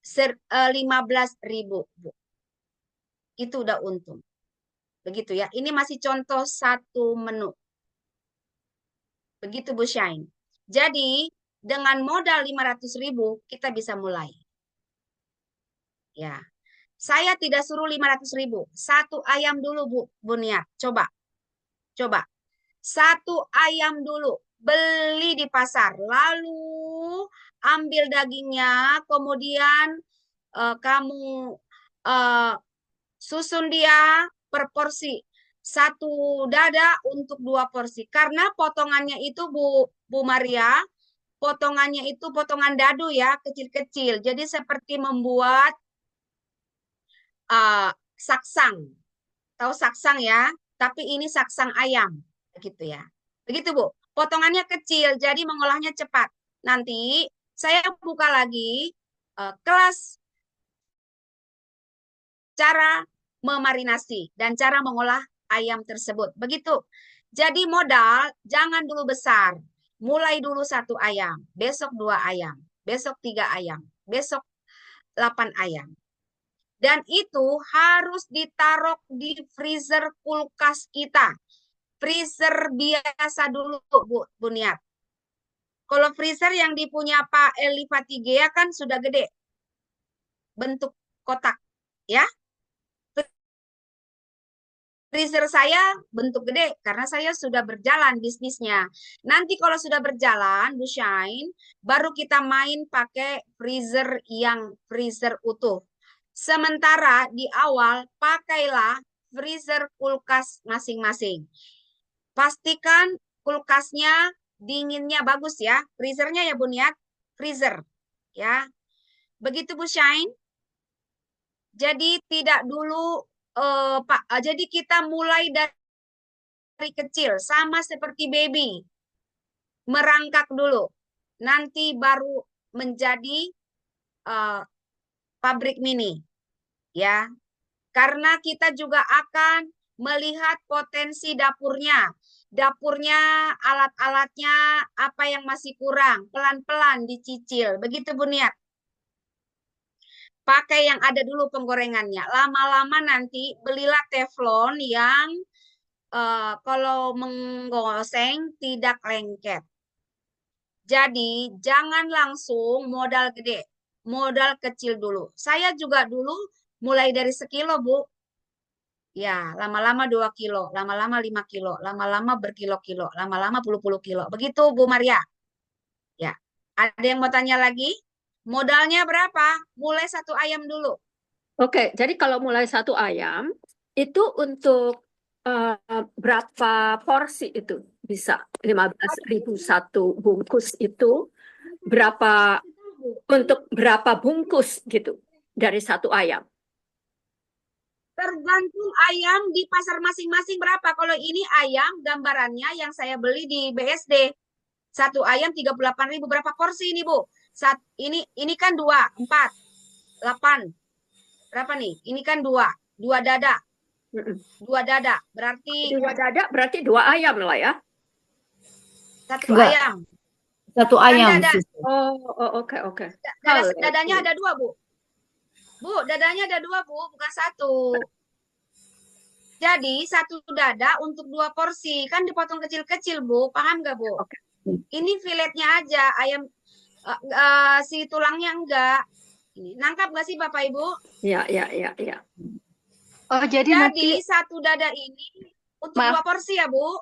15.000, Bu. Itu udah untung. Begitu ya. Ini masih contoh satu menu. Begitu Bu Shine. Jadi dengan modal 500.000 kita bisa mulai. Ya. Saya tidak suruh 500.000. Satu ayam dulu Bu Niat. Coba. Satu ayam dulu. Beli di pasar. Lalu ambil dagingnya. Kemudian kamu susun dia per porsi. Satu dada untuk 2 porsi. Karena potongannya itu Bu Maria, potongannya itu potongan dadu ya, kecil-kecil. Jadi seperti membuat saksang. Tahu saksang ya? Tapi ini saksang ayam. Begitu ya. Begitu Bu. Potongannya kecil, jadi mengolahnya cepat. Nanti saya buka lagi kelas cara memarinasi dan cara mengolah ayam tersebut. Begitu. Jadi modal jangan dulu besar. Mulai dulu 1 ayam, besok 2 ayam, besok 3 ayam, besok 8 ayam. Dan itu harus ditaruh di freezer kulkas kita. Freezer biasa dulu, Bu Niat. Kalau freezer yang dipunya Pak Eli Fatigea kan sudah gede. Bentuk kotak, ya. Freezer saya bentuk gede karena saya sudah berjalan bisnisnya. Nanti kalau sudah berjalan, Bu Shine, baru kita main pakai freezer yang freezer utuh. Sementara di awal pakailah freezer kulkas masing-masing. Pastikan kulkasnya dinginnya bagus ya. Freezernya ya Bu Niat, freezer ya. Begitu Bu Shine. Jadi tidak dulu Pak, jadi kita mulai dari kecil, sama seperti baby. Merangkak dulu. Nanti baru menjadi pabrik mini. Ya. Karena kita juga akan melihat potensi dapurnya. Dapurnya, alat-alatnya, apa yang masih kurang. Pelan-pelan dicicil. Begitu Bu Niat. Pakai yang ada dulu penggorengannya. Lama-lama nanti belilah teflon yang kalau menggoseng tidak lengket. Jadi jangan langsung modal gede. Modal kecil dulu. Saya juga dulu mulai dari sekilo Bu. Ya, lama-lama 2 kilo. Lama-lama 5 kilo. Lama-lama berkilo-kilo. Lama-lama puluh-puluh kilo. Begitu Bu Maria. Ya, ada yang mau tanya lagi? Modalnya berapa? Mulai 1 ayam dulu. Oke, jadi kalau mulai 1 ayam, itu untuk berapa porsi itu bisa? 15.000 1 bungkus itu berapa, untuk berapa bungkus gitu dari 1 ayam? Tergantung ayam di pasar masing-masing berapa. Kalau ini ayam gambarannya yang saya beli di BSD. 1 ayam 38.000. Berapa porsi ini Bu? Ini kan 2, 4, 8. Berapa nih? Ini kan 2 dada. 2 dada. Berarti 2 dada berarti 2 ayam lah ya. 1 Enggak. ayam. 1 ayam. dada. Sis. Oke. Dadanya ada 2 Bu. Bu, dadanya ada 2 Bu, bukan 1. Jadi 1 dada untuk 2 porsi. Kan dipotong kecil-kecil Bu. Paham nggak Bu? Oke. Ini filetnya aja. Ayam si tulangnya enggak. Ini nangkap nggak sih Bapak Ibu? Ya. Oh, jadi Jadi nanti 1 dada ini untuk Maaf. 2 porsi ya Bu?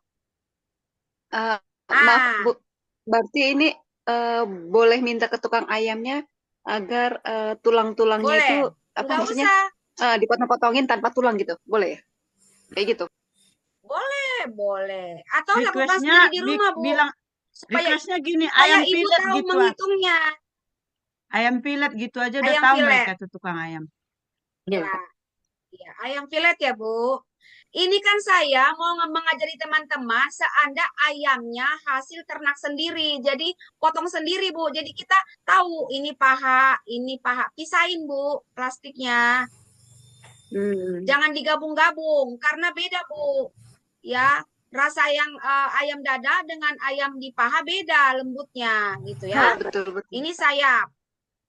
maaf Bu, berarti ini boleh minta ke tukang ayamnya agar tulang-tulangnya Boleh. itu apa Nggak maksudnya usah. dipotong-potongin tanpa tulang gitu, boleh ya? Kayak gitu. Boleh. Atau lakukan Requestnya sendiri di rumah Bu. bilang Supaya requestnya gini, supaya ayam Ibu pilet tahu gitu menghitungnya. ayam pilet gitu aja udah Ayam tahu pilet. mereka tuh tukang ayam. Ya, ayam filet ya Bu. Ini kan saya mau mengajari teman-teman seanda ayamnya hasil ternak sendiri. Jadi potong sendiri, Bu. Jadi kita tahu ini paha. Pisahin, Bu, plastiknya. Jangan digabung-gabung karena beda, Bu. Ya, rasa yang ayam dada dengan ayam di paha beda lembutnya gitu ya. Betul, betul. Ini sayap.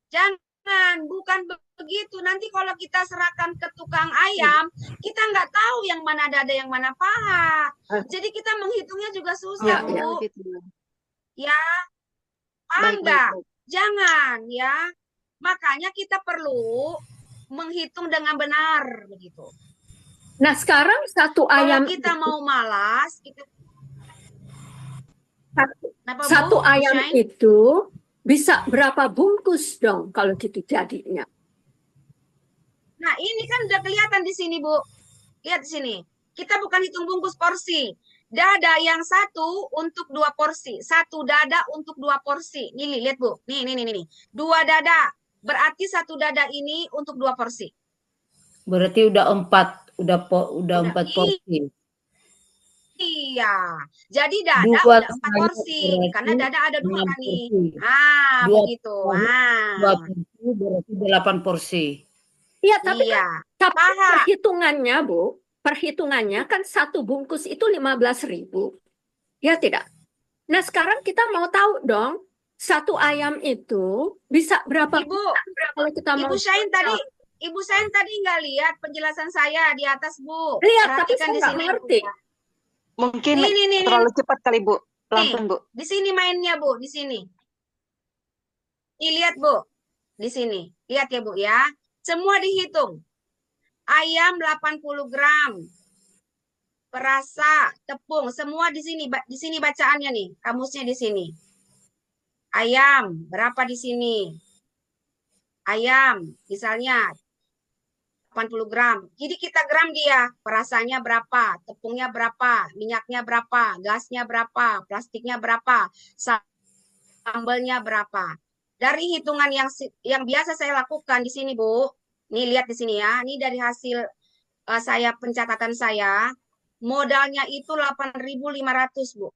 Jangan, bukan begitu. Nanti kalau kita serahkan ke tukang ayam, kita nggak tahu yang mana dada, yang mana paha. Jadi kita menghitungnya juga susah, Ya, Bu. gitu. Ya, Baik, baik, enggak. baik. Jangan, ya. Makanya kita perlu menghitung dengan benar begitu. Nah, sekarang satu Kalau ayam kita mau malas, kita Kenapa, Bu? satu ayam Shine? itu bisa berapa bungkus dong kalau gitu jadinya? Nah, ini kan udah kelihatan di sini, Bu. Lihat di sini. Kita bukan hitung bungkus porsi. Dada yang satu untuk 2 porsi. Satu dada untuk 2 porsi. Nih, lihat, Bu. Nih. 2 dada. Berarti satu dada ini untuk 2 porsi. Berarti udah 4, udah 4 porsi. Iya. Jadi dada Dua udah 4 sayap porsi. berarti Karena dada ada 2 6 kan nih. porsi. Ah, Dua begitu. sayap, 2 porsi berarti 8 porsi. Iya, tapi Iya. tapi Paha. perhitungannya, Bu, perhitungannya kan satu bungkus itu 15.000. Ya tidak? Nah, sekarang kita mau tahu dong, satu ayam itu bisa berapa Ibu, kalau kita mau Ibu Sain tadi nggak lihat penjelasan saya di atas, Bu. lihat, tapi Perhatikan saya di nggak sini. mengerti. Mungkin Nih. terlalu cepat kali, Bu. Pelan-pelan, Bu. Di sini mainnya, Bu, di sini. Nih, lihat, Bu. Di sini. Lihat ya, Bu, ya. Semua dihitung. Ayam 80 gram. Perasa, tepung, semua di sini. Di sini bacaannya nih, kamusnya di sini. Ayam, berapa di sini? Ayam, misalnya 80 gram. Jadi kita gram dia, perasanya berapa, tepungnya berapa, minyaknya berapa, gasnya berapa, plastiknya berapa, sambalnya berapa. Dari hitungan yang biasa saya lakukan di sini, Bu. Nih lihat di sini ya. Ini dari hasil saya pencatatan saya. Modalnya itu 8.500, Bu.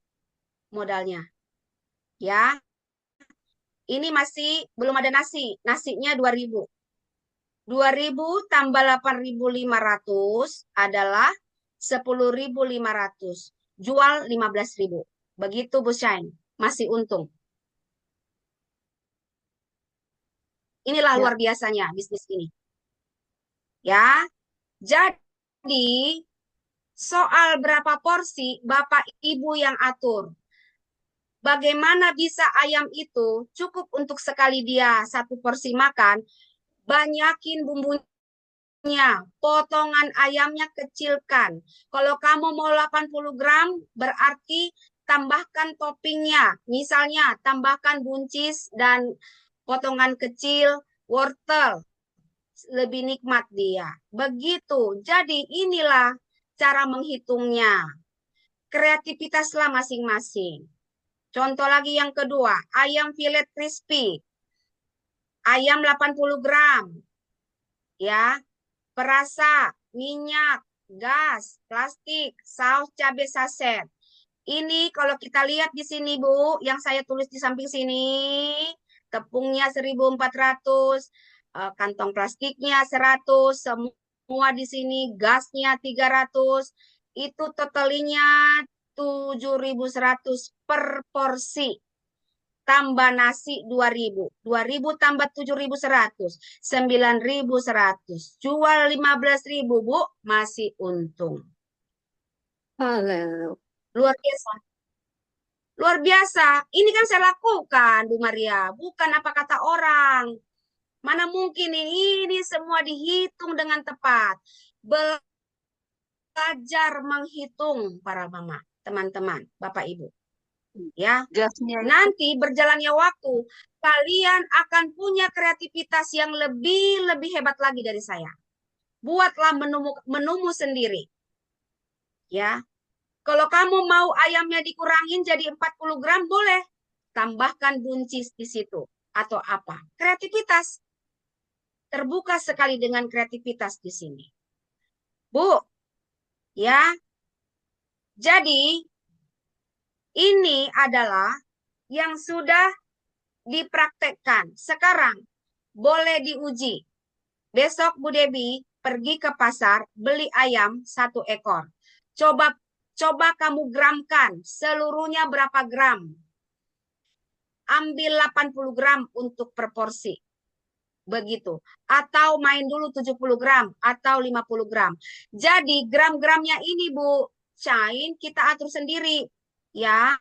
Modalnya. Ya. Ini masih belum ada nasi. Nasinya 2.000. 2.000 tambah 8.500 adalah 10.500. Jual 15.000. Begitu, Bu Shine. Masih untung. Inilah Ya. luar biasanya bisnis ini. Ya. Jadi soal berapa porsi Bapak Ibu yang atur. Bagaimana bisa ayam itu cukup untuk sekali dia satu porsi makan, banyakin bumbunya, potongan ayamnya kecilkan. Kalau kamu mau 80 gram, berarti tambahkan toppingnya. Misalnya tambahkan buncis dan potongan kecil wortel. Lebih nikmat dia. Begitu. Jadi inilah cara menghitungnya. Kreativitaslah masing-masing. Contoh lagi yang kedua, ayam filet crispy. Ayam 80 gram. Ya. Perasa, minyak, gas, plastik, saus cabai saset. Ini kalau kita lihat di sini, Bu, yang saya tulis di samping sini, tepungnya 1.400, kantong plastiknya 100, semua di sini gasnya 300, itu totalinya 7.100 per porsi. Tambah nasi 2.000. 2.000 tambah 7.100. 9.100. Jual 15.000, Bu, masih untung. Halo. Luar biasa. Luar biasa. Ini kan saya lakukan, Bu Maria. Bukan apa kata orang. Mana mungkin ini semua dihitung dengan tepat. Belajar menghitung para mama, teman-teman, Bapak Ibu. Ya. Gasnya Nanti berjalannya waktu, kalian akan punya kreativitas yang lebih hebat lagi dari saya. Buatlah menumu sendiri. Ya. Kalau kamu mau ayamnya dikurangin jadi 40 gram, boleh. Tambahkan buncis di situ. Atau apa. Kreativitas. Terbuka sekali dengan kreativitas di sini. Bu, Ya. Jadi ini adalah yang sudah dipraktekkan. Sekarang boleh diuji. Besok Bu Debi pergi ke pasar beli ayam 1 ekor. Coba kamu gramkan seluruhnya berapa gram. Ambil 80 gram untuk per porsi. Begitu. Atau main dulu 70 gram atau 50 gram. Jadi gram-gramnya ini Bu Cain kita atur sendiri. Ya.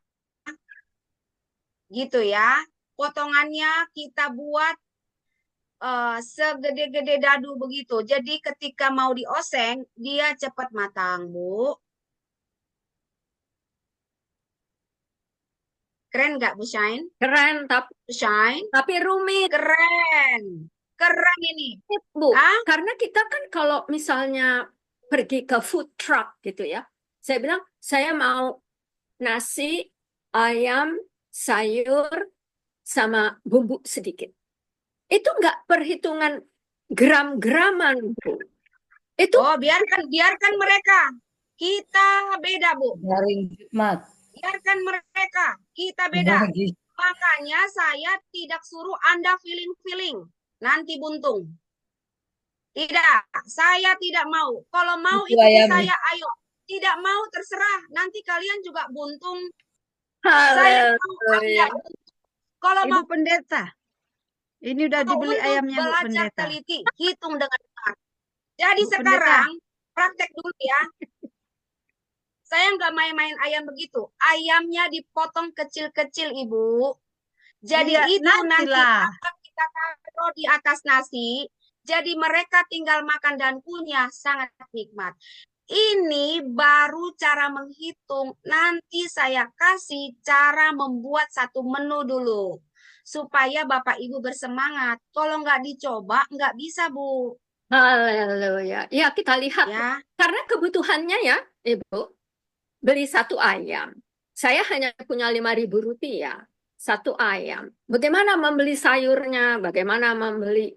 Gitu ya. Potongannya kita buat segede-gede dadu begitu. Jadi ketika mau dioseng, dia cepat matang, Bu. Keren nggak, Bu Shine? Keren, Bu Shine? tapi rumit. Keren. Keren ini. Bu, Hah? karena kita kan kalau misalnya pergi ke food truck gitu ya, saya bilang saya mau nasi, ayam, sayur, sama bumbu sedikit. Itu nggak perhitungan gram-graman, Bu. Itu Oh, biarkan mereka. Kita beda, Bu. Garing Hikmat. Biarkan mereka. Kita beda. Bagi. Makanya saya tidak suruh Anda feeling-feeling. Nanti buntung. Tidak, saya tidak mau. Kalau mau Itu ikuti ayam. saya, ayo. Tidak mau, terserah. Nanti kalian juga buntung. Saya mau Anda haleluya. buntung. Kalau Ibu mau Pendeta, ini udah dibeli untuk ayamnya Bu belajar Pendeta. teliti, hitung dengan benar. Jadi Bu Pendeta. sekarang, praktek dulu ya. Saya nggak main-main ayam begitu. Ayamnya dipotong kecil-kecil, Ibu. Jadi Iya, itu nanti nantilah. akan kita taruh di atas nasi. Jadi mereka tinggal makan dan kunyah sangat nikmat. Ini baru cara menghitung. Nanti saya kasih cara membuat satu menu dulu. Supaya Bapak Ibu bersemangat. Kalau nggak dicoba, nggak bisa, Bu. Haleluya. Ya, kita lihat. Ya. Karena kebutuhannya ya, Ibu, beli 1 ayam. Saya hanya punya 5.000 rupiah. 1 ayam. Bagaimana membeli sayurnya? Bagaimana membeli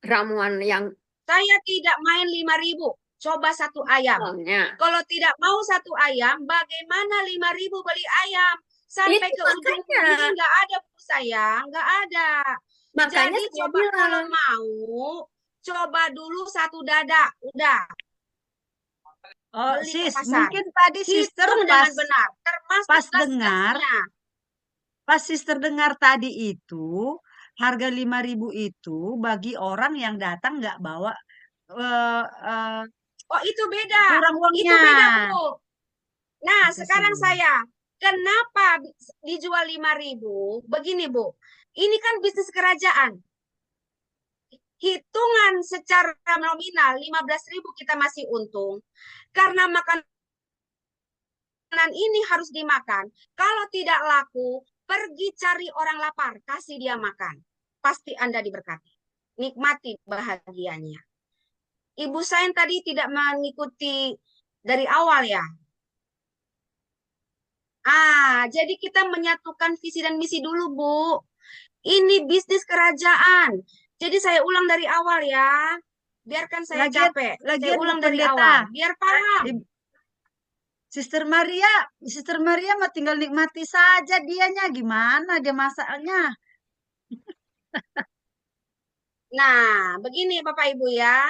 ramuan yang Saya tidak main 5.000. Coba 1 ayam. soalnya. Kalau tidak mau 1 ayam, bagaimana 5.000 beli ayam? Sampai Itu ke ujung makanya. bumi nggak ada, Bu sayang. Nggak ada. Makanya Jadi saya coba kalau bilang. mau, coba dulu 1 dada. Udah. Oh, Beli ke sis, pasar. mungkin tadi sister Hitung dengan benar. Termasuk pas gas-gasnya. pas sister dengar tadi itu, harga 5.000 itu bagi orang yang datang nggak bawa Oh, itu beda. kurang Itu uangnya. beda, Bu. Nah, Itu sekarang sih. saya, kenapa dijual 5.000? Begini, Bu. Ini kan bisnis kerajaan. Hitungan secara nominal 15.000 kita masih untung. Karena makanan ini harus dimakan. Kalau tidak laku, pergi cari orang lapar, kasih dia makan. Pasti Anda diberkati. Nikmati bahagianya. Ibu Sain tadi tidak mengikuti dari awal ya. Jadi kita menyatukan visi dan misi dulu, Bu. Ini bisnis kerajaan. Jadi saya ulang dari awal ya. Biarkan saya capek. Saya Lagian Bu ulang dari Pendeta, awal. Biar paham. Sister Maria mah tinggal nikmati saja dianya, gimana dia masaknya. Nah, begini Bapak Ibu ya.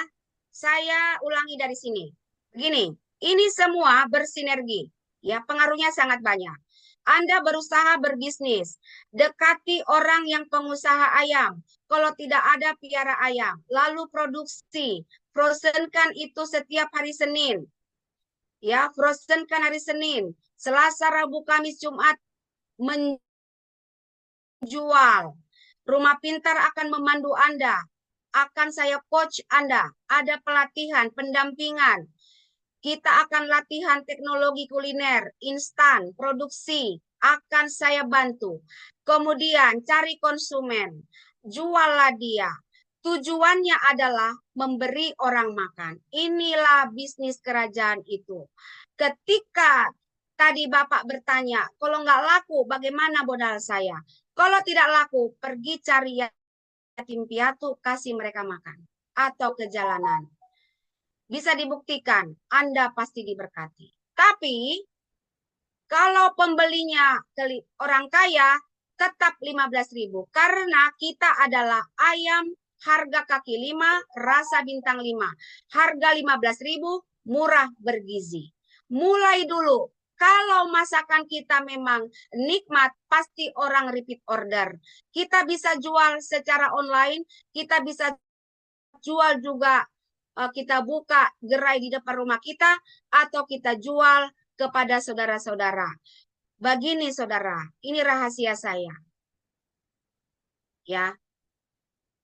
Saya ulangi dari sini. Begini, ini semua bersinergi. Ya, pengaruhnya sangat banyak. Anda berusaha berbisnis, dekati orang yang pengusaha ayam. Kalau tidak ada, piara ayam. Lalu produksi, frozenkan itu setiap hari Senin. Ya, frozenkan hari Senin. Selasa, Rabu, Kamis, Jumat menjual. Rumah Pintar akan memandu Anda. Akan saya coach Anda. Ada pelatihan, pendampingan. Kita akan latihan teknologi kuliner, instan, produksi, akan saya bantu. Kemudian cari konsumen, juallah dia. Tujuannya adalah memberi orang makan. Inilah bisnis kerajaan itu. Ketika tadi Bapak bertanya, kalau nggak laku bagaimana modal saya? Kalau tidak laku, pergi cari yatim piatu, kasih mereka makan. Atau ke jalanan. bisa dibuktikan, Anda pasti diberkati. Tapi kalau pembelinya orang kaya, tetap 15.000 karena kita adalah ayam harga kaki 5, rasa bintang 5. Harga 15.000, murah bergizi. Mulai dulu. Kalau masakan kita memang nikmat, pasti orang repeat order. Kita bisa jual secara online, kita bisa jual juga, kita buka gerai di depan rumah kita, atau kita jual kepada saudara-saudara. Begini saudara, ini rahasia saya. Ya.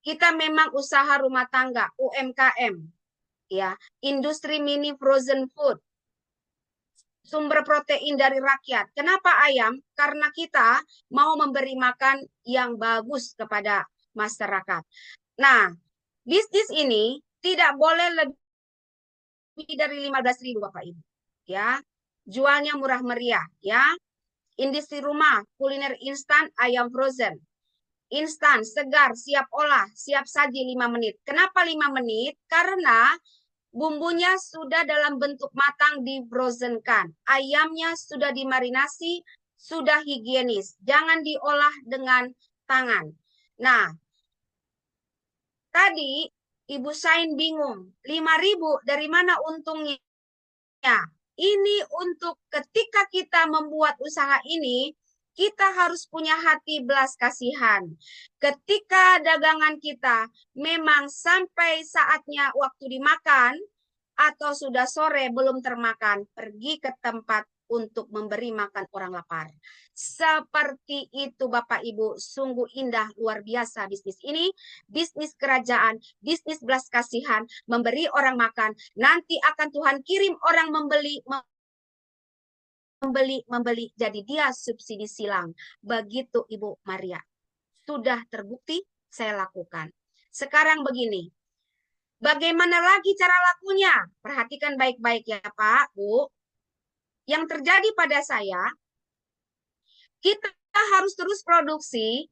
Kita memang usaha rumah tangga, UMKM. Ya, industri mini frozen food. Sumber protein dari rakyat. Kenapa ayam? Karena kita mau memberi makan yang bagus kepada masyarakat. Nah, bisnis ini tidak boleh lebih dari 15.000 Bapak Ibu. Ya, jualnya murah meriah. Ya, industri rumah, kuliner instan, ayam frozen. Instan, segar, siap olah, siap saji 5 menit. Kenapa 5 menit? Karena bumbunya sudah dalam bentuk matang di-frozenkan. Ayamnya sudah dimarinasi, sudah higienis. Jangan diolah dengan tangan. Nah, tadi Ibu Sain bingung. 5.000 dari mana untungnya? Ini untuk ketika kita membuat usaha ini, kita harus punya hati belas kasihan. Ketika dagangan kita memang sampai saatnya waktu dimakan atau sudah sore belum termakan, pergi ke tempat untuk memberi makan orang lapar. Seperti itu Bapak Ibu, sungguh indah, luar biasa bisnis ini, bisnis kerajaan, bisnis belas kasihan, memberi orang makan, nanti akan Tuhan kirim orang membeli, jadi dia subsidi silang. Begitu Ibu Maria. Sudah terbukti saya lakukan. Sekarang begini. Bagaimana lagi cara lakunya? Perhatikan baik-baik ya Pak, Bu. Yang terjadi pada saya, kita harus terus produksi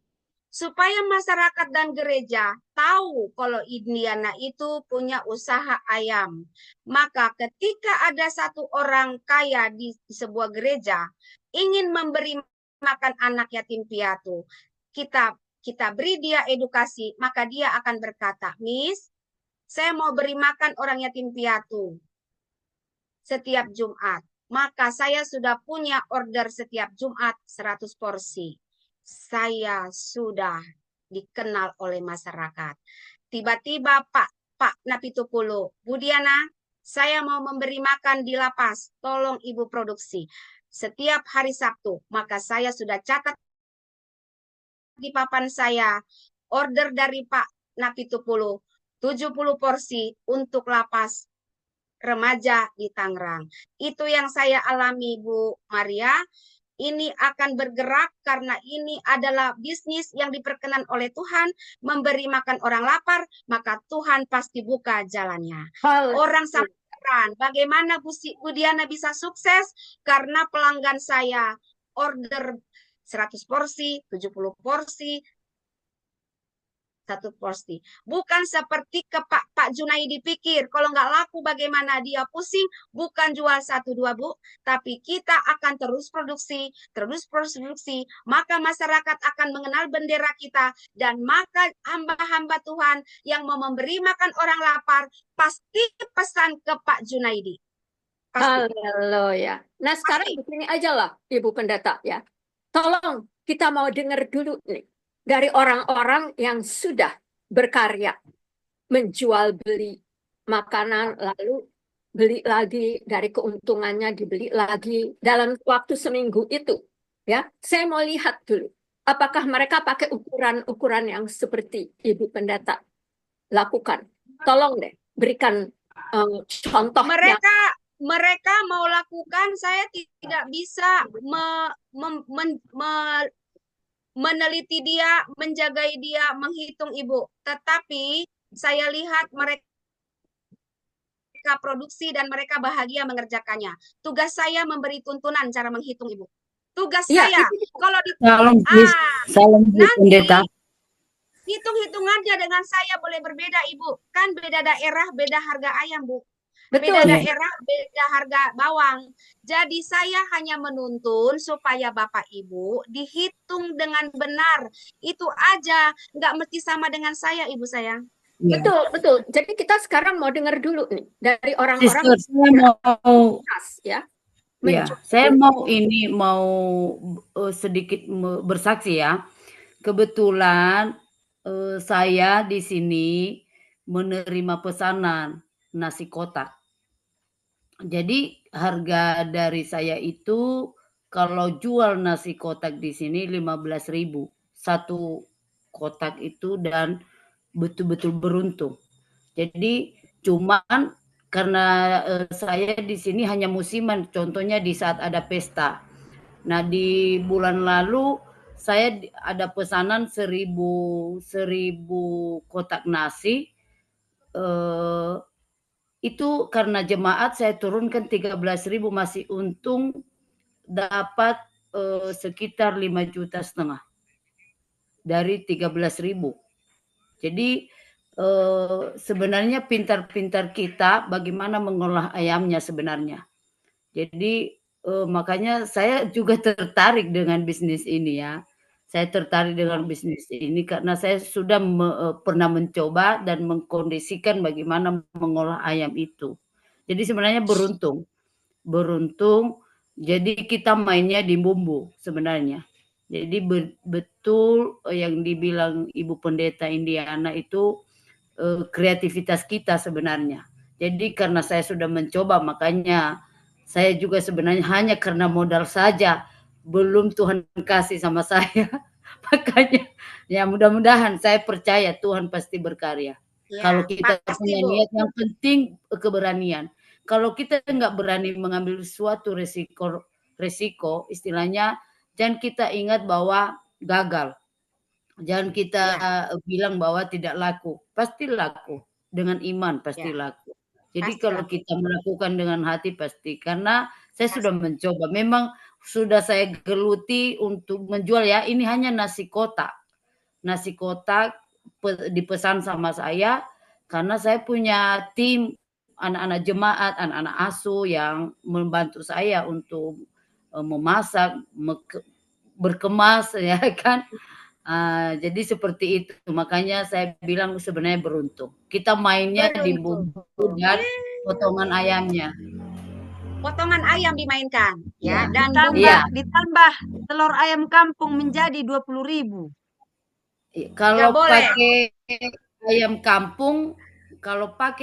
supaya masyarakat dan gereja tahu kalau Indiana itu punya usaha ayam. Maka ketika ada satu orang kaya di sebuah gereja ingin memberi makan anak yatim piatu, kita beri dia edukasi, maka dia akan berkata, Miss, saya mau beri makan orang yatim piatu setiap Jumat. Maka saya sudah punya order setiap Jumat 100 porsi. Saya sudah dikenal oleh masyarakat. Tiba-tiba Pak Napitupulu, Bu Diana, saya mau memberi makan di lapas. Tolong Ibu produksi. Setiap hari Sabtu, maka saya sudah catat di papan saya order dari Pak Napitupulu 70 porsi untuk lapas remaja di Tangerang. Itu yang saya alami Bu Maria. Ini akan bergerak karena ini adalah bisnis yang diperkenan oleh Tuhan, memberi makan orang lapar, maka Tuhan pasti buka jalannya. Orang sabaran, bagaimana Bu Diana bisa sukses? Karena pelanggan saya order 100 porsi, 70 porsi, 1 porsi. Bukan seperti ke Pak Junaidi pikir, kalau nggak laku bagaimana dia pusing, bukan jual 1-2 Bu, tapi kita akan terus produksi, maka masyarakat akan mengenal bendera kita, dan maka hamba-hamba Tuhan yang mau memberi makan orang lapar, pasti pesan ke Pak Junaidi. Pasti. Haleluya. Nah sekarang begini aja lah Ibu Pendeta ya. Tolong kita mau dengar dulu nih. Dari orang-orang yang sudah berkarya, menjual beli makanan, lalu beli lagi dari keuntungannya, dibeli lagi dalam waktu seminggu itu. Ya, saya mau lihat dulu, apakah mereka pakai ukuran-ukuran yang seperti Ibu Pendeta lakukan. Tolong deh, berikan contoh. Mereka mau lakukan, saya tidak bisa meneliti dia, menjagai dia, menghitung Ibu. Tetapi saya lihat mereka produksi dan mereka bahagia mengerjakannya. Tugas saya memberi tuntunan cara menghitung Ibu. Tugas saya kalau nanti hitung-hitungannya dengan saya boleh berbeda Ibu. Kan beda daerah, beda harga ayam Bu. Beda Betul. daerah, beda harga bawang. Jadi saya hanya menuntun supaya Bapak Ibu dihitung dengan benar. Itu aja, nggak mesti sama dengan saya, Ibu sayang. Ya. Betul, betul. Jadi kita sekarang mau dengar dulu nih dari orang-orang Sister, saya mau ya. ya, saya mau sedikit bersaksi ya. Kebetulan saya di sini menerima pesanan nasi kotak. Jadi harga dari saya itu kalau jual nasi kotak di sini 15.000 satu kotak itu, dan betul-betul beruntung. Jadi cuman karena saya di sini hanya musiman, contohnya di saat ada pesta. Nah, di bulan lalu saya ada pesanan 1.000 kotak nasi. Itu karena jemaat saya turunkan 13.000, masih untung dapat sekitar 5,5 juta dari 13.000. Jadi sebenarnya pintar-pintar kita bagaimana mengolah ayamnya sebenarnya. Jadi makanya saya juga tertarik dengan bisnis ini ya. Saya tertarik dengan bisnis ini karena saya sudah pernah mencoba dan mengkondisikan bagaimana mengolah ayam itu. Jadi sebenarnya beruntung. Jadi kita mainnya di bumbu sebenarnya. Jadi betul yang dibilang Ibu Pendeta Indiana itu kreativitas kita sebenarnya. Jadi karena saya sudah mencoba, makanya saya juga sebenarnya hanya karena modal saja, belum Tuhan kasih sama saya. Makanya ya mudah-mudahan, saya percaya Tuhan pasti berkarya. Ya, Kalau kita pasti, punya Bu. niat, yang penting keberanian. Kalau kita nggak berani mengambil suatu resiko, istilahnya jangan kita ingat bahwa gagal. Jangan kita bilang bahwa tidak laku. Pasti laku. Dengan iman pasti laku. Jadi Pasti kalau laku. kita melakukan dengan hati pasti. Karena saya Pasti. sudah mencoba. Memang sudah saya geluti untuk menjual ya. Ini hanya nasi kotak. Nasi kotak dipesan sama saya. Karena saya punya tim anak-anak jemaat, anak-anak asuh yang membantu saya untuk memasak, berkemas ya kan. Jadi seperti itu. Makanya saya bilang sebenarnya beruntung. Kita mainnya di bumbu dan potongan ayamnya. Potongan ayam dimainkan ya, dan ditambah telur ayam kampung menjadi 20.000. Kalau pakai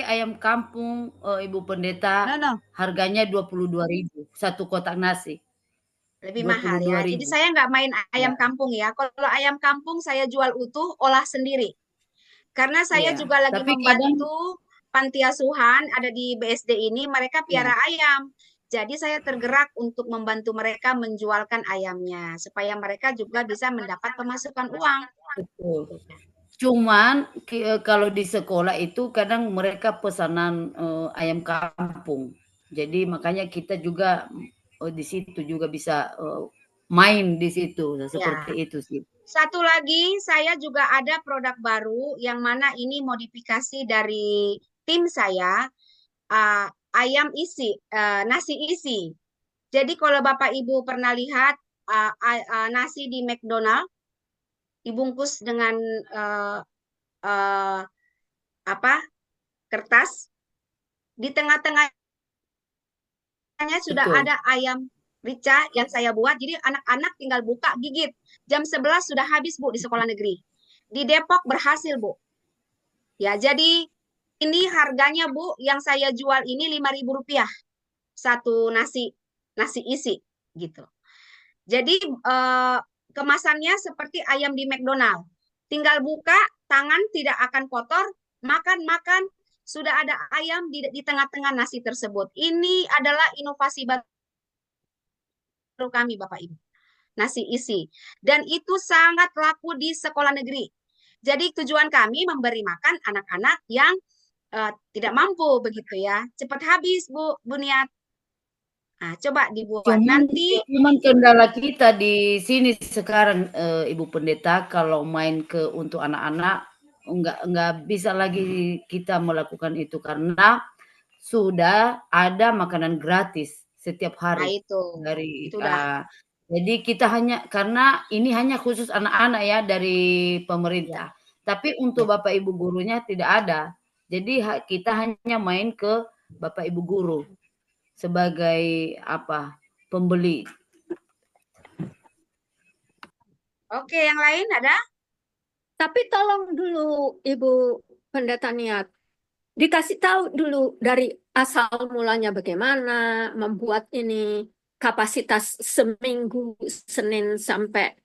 ayam kampung, Ibu Pendeta, harganya 22.000 satu kotak nasi. Lebih mahal ya. Jadi saya nggak main ayam kampung ya. Kalau ayam kampung saya jual utuh, olah sendiri. Karena saya juga lagi membantu panti asuhan ada di BSD ini, mereka piara ayam. Jadi saya tergerak untuk membantu mereka menjualkan ayamnya supaya mereka juga bisa mendapat pemasukan uang. Betul. Cuman kalau di sekolah itu kadang mereka pesanan ayam kampung. Jadi makanya kita juga di situ juga bisa main di situ seperti itu sih. Satu lagi, saya juga ada produk baru yang mana ini modifikasi dari tim saya, ayam isi, nasi isi. Jadi kalau Bapak Ibu pernah lihat nasi di McDonald dibungkus dengan kertas, di tengah-tengahnya sudah ada ayam rica yang saya buat, jadi anak-anak tinggal buka gigit. Jam 11 sudah habis Bu di sekolah negeri. Di Depok berhasil Bu. Ya, jadi ini harganya Bu yang saya jual ini Rp5.000 satu nasi isi gitu. Jadi kemasannya seperti ayam di McDonald. Tinggal buka, tangan tidak akan kotor, makan sudah ada ayam di tengah-tengah nasi tersebut. Ini adalah inovasi baru kami Bapak Ibu. Nasi isi. Dan itu sangat laku di sekolah negeri. Jadi tujuan kami memberi makan anak-anak yang tidak mampu begitu ya. Cepat habis Bu Niat. Nah, coba dibuat nanti. Cuman kendala kita di sini sekarang Ibu Pendeta, kalau main untuk anak-anak nggak bisa lagi kita melakukan itu karena sudah ada makanan gratis setiap Nah, hari itu dari udah. jadi kita hanya karena ini hanya khusus anak-anak ya dari Ya, pemerintah. Tapi ya. untuk Bapak Ibu gurunya tidak ada. Jadi kita hanya main ke Bapak Ibu guru sebagai apa? Pembeli. Oke, yang lain ada? Tapi tolong dulu Ibu Pendeta Niat, dikasih tahu dulu dari asal mulanya bagaimana membuat ini kapasitas seminggu Senin sampai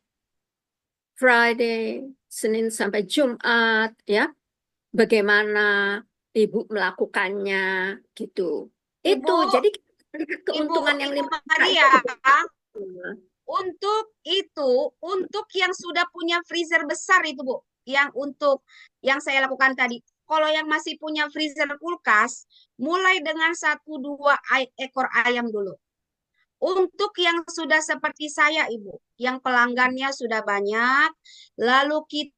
Friday, Senin sampai Jumat ya. Bagaimana Ibu melakukannya gitu. Ibu, Itu jadi Ibu, keuntungan yang Ibu 5 juta Maria, itu untuk yang sudah punya freezer besar itu, Bu, yang saya lakukan tadi. Kalau yang masih punya freezer kulkas, mulai dengan 1-2 ekor ayam dulu. Untuk yang sudah seperti saya, Ibu, yang pelanggannya sudah banyak, lalu kita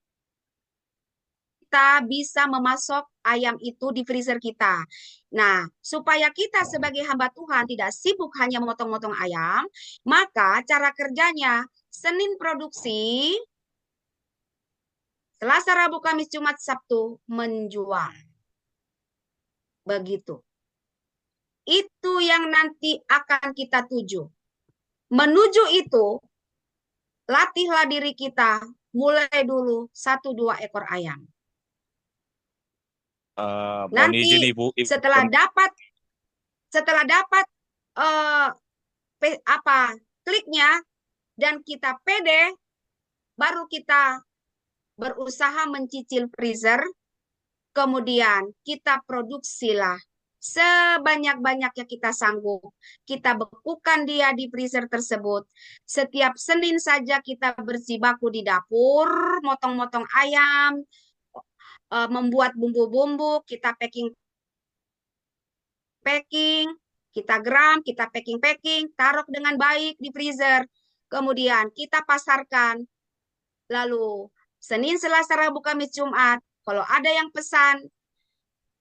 bisa memasok ayam itu di freezer kita. Nah, supaya kita sebagai hamba Tuhan tidak sibuk hanya motong-motong ayam, maka cara kerjanya Senin produksi, Selasa, Rabu, Kamis, Jumat, Sabtu menjual. Begitu. Itu yang nanti akan kita tuju. Menuju itu, latihlah diri kita mulai dulu 1-2 ekor ayam. Mohon izin Nanti Ibu, setelah dapat kliknya dan kita pede, baru kita berusaha mencicil freezer, kemudian kita produksilah sebanyak-banyaknya kita sanggup. Kita bekukan dia di freezer tersebut. Setiap Senin saja kita berjibaku di dapur, motong-motong ayam, membuat bumbu-bumbu, kita packing, kita gram, kita packing, taruh dengan baik di freezer. Kemudian kita pasarkan. Lalu Senin, Selasa, Rabu, Kamis, Jumat, kalau ada yang pesan,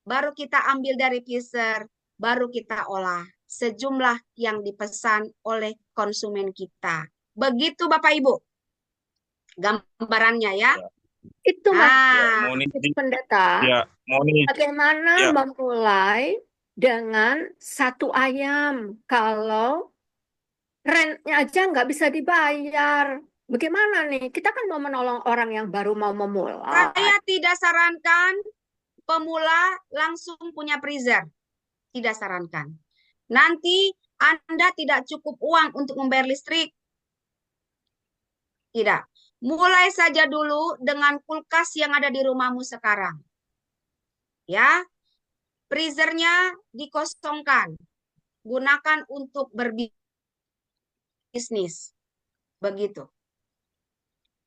baru kita ambil dari freezer, baru kita olah sejumlah yang dipesan oleh konsumen kita. Begitu Bapak Ibu gambarannya ya. itu Mas Nah, mohon izin, Pendeta. mohon izin. Bagaimana memulai dengan 1 ayam kalau rentnya aja nggak bisa dibayar? Bagaimana nih? Kita kan mau menolong orang yang baru mau memulai. saya tidak sarankan pemula langsung punya freezer. Tidak sarankan. Nanti Anda tidak cukup uang untuk membayar listrik. Tidak. Mulai saja dulu dengan kulkas yang ada di rumahmu sekarang. Ya. Freezernya dikosongkan. Gunakan untuk berbisnis. Begitu.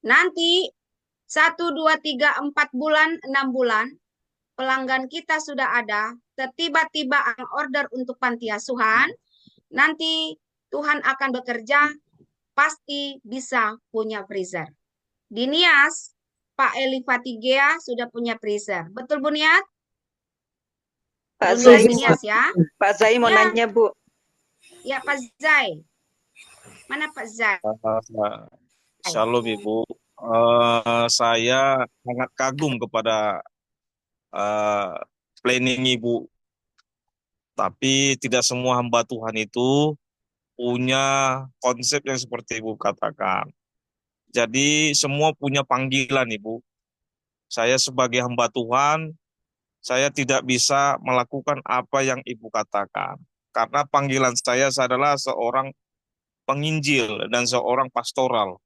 Nanti 1, 2, 3, 4 bulan, 6 bulan, pelanggan kita sudah ada, tiba-tiba order untuk panti asuhan, nanti Tuhan akan bekerja, pasti bisa punya freezer. Di Nias, Pak Eli Fatigea sudah punya freezer. Betul Bu Niat? Pak Bu Zai, Niat Nias ya? Pak Zai mau Ya. nanya Bu. Ya Pak Zai. Mana Pak Zai? Shalom Ibu. Saya sangat kagum kepada planning Ibu. Tapi tidak semua hamba Tuhan itu punya konsep yang seperti Ibu katakan. Jadi semua punya panggilan Ibu. Saya sebagai hamba Tuhan, saya tidak bisa melakukan apa yang Ibu katakan. Karena panggilan saya adalah seorang penginjil dan seorang pastoral.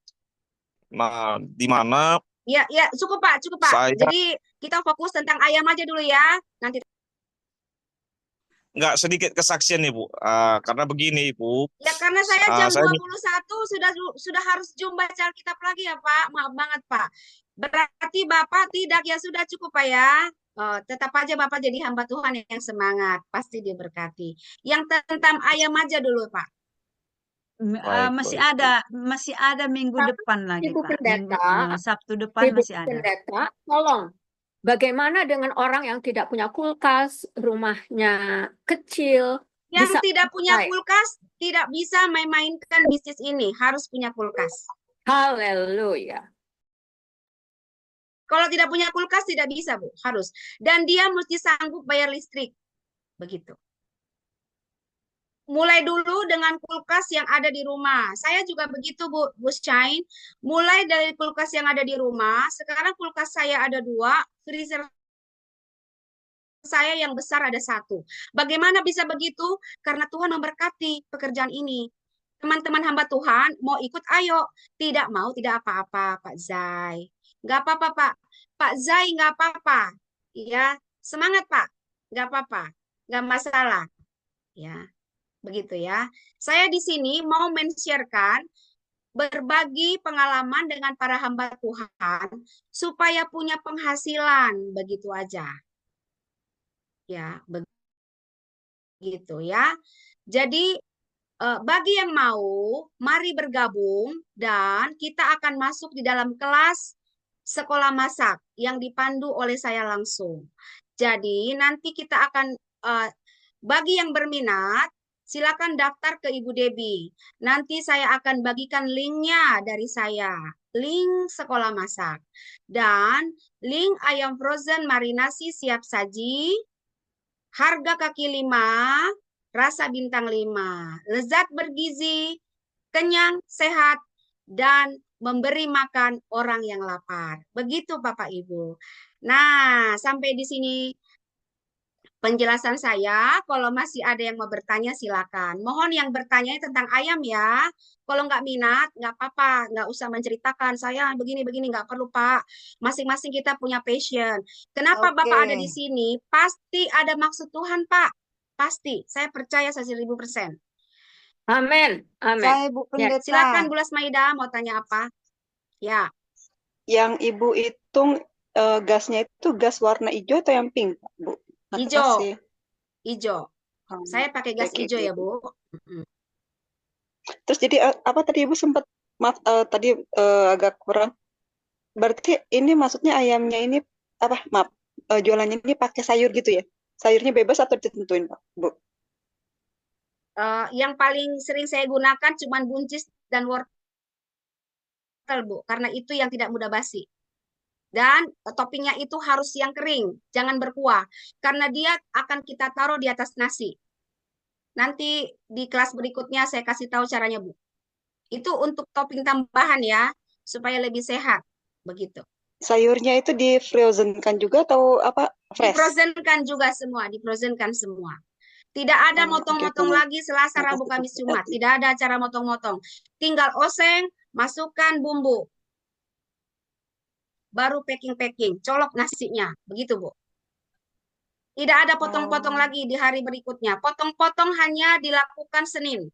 Nah, di mana Ya, cukup Pak, cukup Pak. Saya- Jadi kita fokus tentang ayam aja dulu ya. Nanti nggak sedikit kesaksian Ibu. Karena begini Ibu, ya karena saya jam saya 21 sudah harus jumpa Alkitab lagi ya Pak. Maaf banget Pak. Berarti Bapak tidak ya sudah cukup Pak ya. Tetap aja Bapak jadi hamba Tuhan yang semangat, pasti diberkati. Yang tentang ayam aja dulu Pak. Masih baik. masih ada minggu Tapi, depan lagi Ibu Pak. Pendeta, Sabtu depan Ibu masih ada. Pendeta, tolong Bagaimana dengan orang yang tidak punya kulkas, rumahnya kecil, Yang bisa tidak punya pakai? kulkas tidak bisa memainkan bisnis ini, harus punya kulkas. Haleluya. Kalau tidak punya kulkas tidak bisa, Bu, harus. Dan dia mesti sanggup bayar listrik. Begitu. Mulai dulu dengan kulkas yang ada di rumah. Saya juga begitu, Bu Shine. Mulai dari kulkas yang ada di rumah, sekarang kulkas saya ada 2, freezer saya yang besar ada 1. Bagaimana bisa begitu? Karena Tuhan memberkati pekerjaan ini. Teman-teman hamba Tuhan mau ikut, ayo. Tidak mau, tidak apa-apa, Pak Zai. Nggak apa-apa, Pak. Pak Zai nggak apa-apa. Ya, semangat, Pak. Nggak apa-apa. Nggak masalah. Ya, begitu ya. Saya di sini mau men-sharekan, berbagi pengalaman dengan para hamba Tuhan supaya punya penghasilan, begitu aja. Ya, begitu ya. Jadi bagi yang mau, mari bergabung dan kita akan masuk di dalam kelas sekolah masak yang dipandu oleh saya langsung. Jadi nanti kita akan bagi yang berminat, silakan daftar ke Ibu Debbie. Nanti saya akan bagikan linknya dari saya, link sekolah masak dan link ayam frozen marinasi siap saji. Harga kaki 5, rasa bintang 5. Lezat bergizi, kenyang, sehat, dan memberi makan orang yang lapar. Begitu Bapak Ibu. Nah, sampai di sini penjelasan saya. Kalau masih ada yang mau bertanya, silakan. Mohon yang bertanya tentang ayam ya. Kalau nggak minat, nggak apa-apa. Nggak usah menceritakan, saya begini-begini, nggak perlu Pak. Masing-masing kita punya passion. Kenapa Bapak ada di Oke. sini? Pasti ada maksud Tuhan, Pak. Pasti. Saya percaya 1000%. Amin. Amin. Saya Bu Ya, Silakan Pendeta. Bu Lasmaida, mau tanya apa? Ya, Yang Ibu hitung gasnya itu gas warna hijau atau yang pink, Bu? hijau. Makasih. Hijau. Hmm, Saya pakai gas oke, hijau oke, ya, Bu. Bu. Mm-mm. Terus jadi apa tadi Ibu sempat maaf tadi agak kurang. Berarti ini maksudnya ayamnya ini apa? Maaf, jualannya ini pakai sayur gitu ya? Sayurnya bebas atau ditentuin, Pak, Bu? Yang paling sering saya gunakan cuma buncis dan wortel, Bu, karena itu yang tidak mudah basi. Dan toppingnya itu harus yang kering, jangan berkuah, karena dia akan kita taruh di atas nasi. Nanti di kelas berikutnya saya kasih tahu caranya, Bu. Itu untuk topping tambahan ya, supaya lebih sehat, begitu. Sayurnya itu di frozen-kan juga atau apa? Fresh? Difrozenkan juga semua, difrozenkan semua. Tidak ada Oh, oke, motong-motong oke. lagi Selasa, Rabu, Makasih, Kamis, Bu. Jumat. Tidak ada acara motong-motong. Tinggal oseng, masukkan bumbu. Baru packing-packing, colok nasinya. Begitu, Bu. Tidak ada potong-potong lagi di hari berikutnya. Potong-potong hanya dilakukan Senin.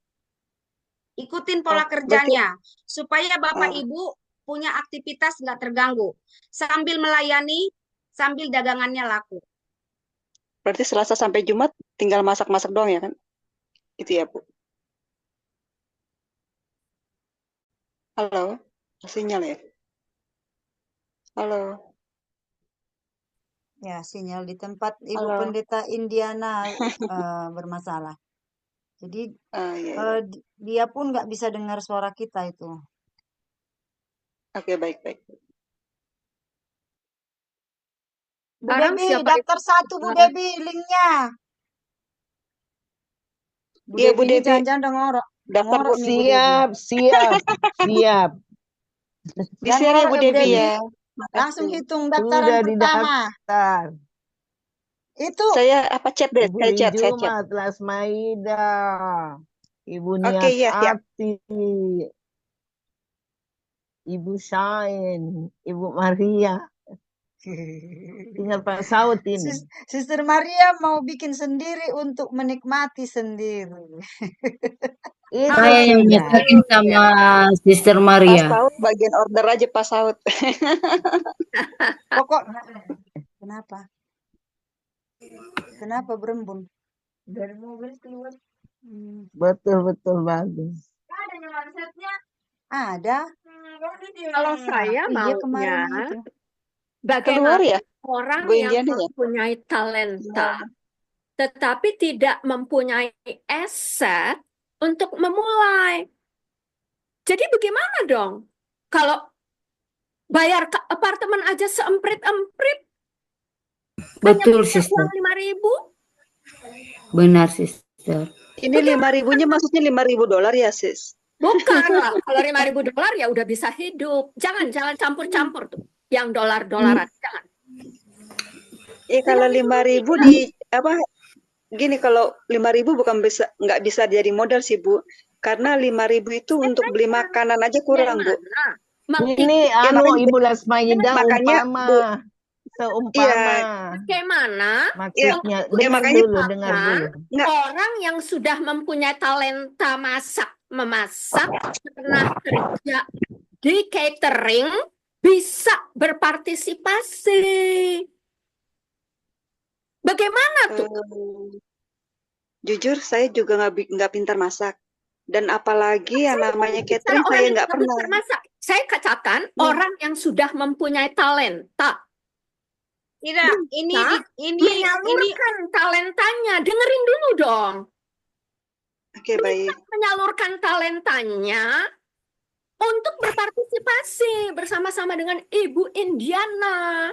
Ikutin pola Berarti kerjanya. Supaya Bapak Ibu punya aktivitas nggak terganggu. Sambil melayani, sambil dagangannya laku. berarti Selasa sampai Jumat tinggal masak-masak doang ya kan? Itu ya, Bu. Halo, sinyal ya? Halo. Ya, sinyal di tempat Ibu Halo. Pendeta Indiana bermasalah. Jadi Iya. dia pun nggak bisa dengar suara kita itu. Oke, baik. Bu Sekarang Debbie, siapa daftar 1 Bu Debbie, linknya. Bu Iya, Bu Debbie ini Debbie. jangan-jangan udah ngorok. Daftar, Bu. Ngorok nih Bu Debbie. Siap. Di-share ya, Bu Debbie ya. Langsung Makasih. hitung daftaran Sudah pertama. didaftar. Itu Saya chat deh, Ibu saya chat. Lijuma, Lasmaida, Ibu Oke, Nias iya. Ati, Ibu Shine, Ibu Maria. Tinggal Pak Saud ini. Sister Maria mau bikin sendiri untuk menikmati sendiri. Itu Saya yang sudah. masakin sama Sister Pas Maria. Saud bagian order aja Pas Saud. Pokok Kenapa berembun? Dari mobil keluar. Betul bagus. Ada yang resepnya? Ada. Kalau saya Iya, kemarin maunya itu. bagaimana Keluar ya? orang Bu yang Indiana ya? mempunyai Ya. talenta, tetapi tidak mempunyai aset untuk memulai. Jadi bagaimana dong? Kalau bayar apartemen aja seemprit-emprit, hanya Betul, punya sister. uang 5.000, Benar, sister. Ini 5.000-nya maksudnya $5.000 ya, sis? bukan lah. Kalau 5.000 dolar ya udah bisa hidup. Jangan campur-campur tuh. Yang dolar-dolaran, jangan. Kalau 5.000 di apa? Gini, kalau 5.000 bukan nggak bisa jadi modal sih, Bu. Karena 5.000 itu untuk beli makanan aja kurang, Bu. Ini Ya, Ibu Lasmaida makanya, umpama. Bu, Seumpama. Bagaimana Maksudnya, untuk dengar makanya- dulu, dengar dulu. Nggak. orang yang sudah mempunyai talenta memasak, pernah kerja di catering, bisa berpartisipasi. Bagaimana tuh? Jujur, saya juga nggak pintar masak. Dan apalagi yang namanya Bicara catering, orang saya yang nggak tidak pernah. pintar masak. Saya katakan orang yang sudah mempunyai talenta. Tidak, ini Menyalurkan talentanya. Dengerin dulu dong. Oke, baik. Menyalurkan talentanya untuk berpartisipasi bersama-sama dengan Ibu Indiana.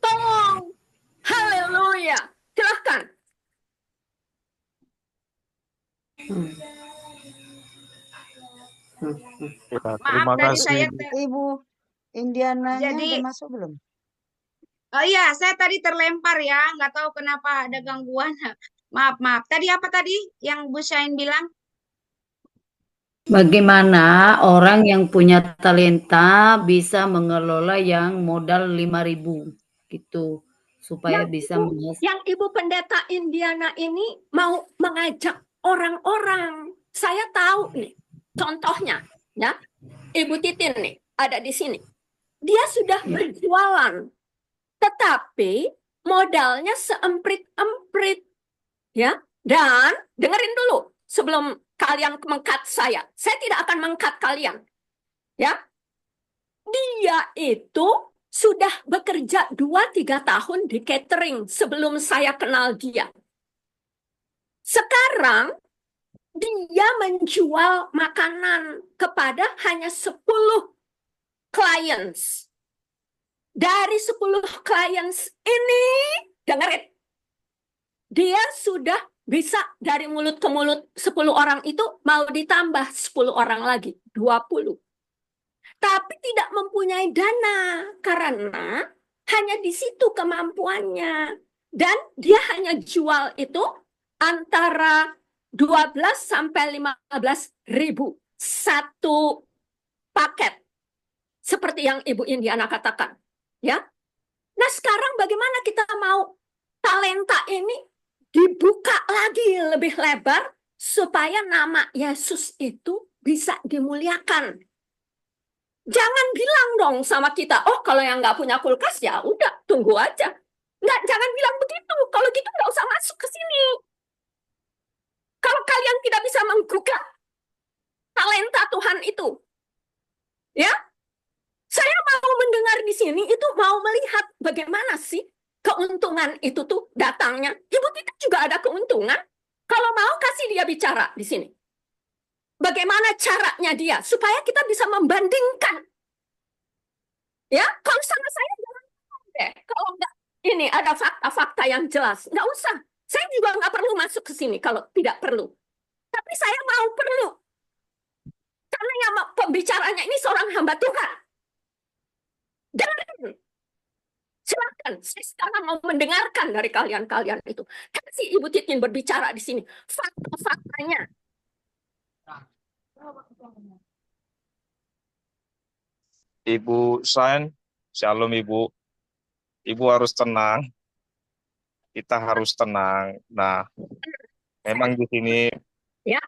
Tolong. Haleluya. Silahkan. Terima tadi kasih. saya Ibu Indiananya Jadi- udah masuk belum? Oh iya, saya tadi terlempar ya, nggak tahu kenapa ada gangguan. Maaf. Tadi apa tadi yang Bu Syain bilang? Bagaimana orang yang punya talenta bisa mengelola yang modal 5.000 gitu supaya bisa Yang Ibu Pendeta Indiana ini mau mengajak orang-orang. Saya tahu nih, contohnya, ya, Ibu Titin nih ada di sini. Dia sudah berjualan, tetapi modalnya seemprit-emprit, ya. Dan dengerin dulu sebelum kalian mengkat saya tidak akan mengkat kalian, ya. Dia itu sudah bekerja 2-3 tahun di catering sebelum saya kenal dia. Sekarang dia menjual makanan kepada hanya 10 clients. Dari 10 clients ini, dengerin, dia sudah bisa dari mulut ke mulut 10 orang itu mau ditambah 10 orang lagi, 20. Tapi tidak mempunyai dana karena hanya di situ kemampuannya. Dan dia hanya jual itu antara 12 sampai 15 ribu satu paket. Seperti yang Ibu Indiana katakan. Ya. Nah sekarang bagaimana kita mau talenta ini dibuka lagi lebih lebar supaya nama Yesus itu bisa dimuliakan. Jangan bilang dong sama kita, oh kalau yang nggak punya kulkas ya udah tunggu aja. Nggak, jangan bilang begitu. Kalau gitu nggak usah masuk ke sini. Kalau kalian tidak bisa menggugah talenta Tuhan itu, ya, saya mau mendengar di sini itu mau melihat bagaimana sih keuntungan itu tuh datangnya. Ibu kita juga ada keuntungan. Kalau mau kasih dia bicara di sini. Bagaimana caranya dia supaya kita bisa membandingkan. Ya, kalau sama saya jangan deh. Kalau enggak ini ada fakta-fakta yang jelas, nggak usah. Saya juga nggak perlu masuk ke sini kalau tidak perlu. Tapi saya mau perlu. Karena yang pembicaranya ini seorang hamba Tuhan. Dengerin. Silakan, saya sekarang mau mendengarkan dari kalian-kalian itu. Kasih Ibu Titin berbicara di sini. Fakta-faktanya. Ibu Syain, shalom Ibu. Ibu harus tenang. Kita harus tenang. Nah, memang di sini Ya.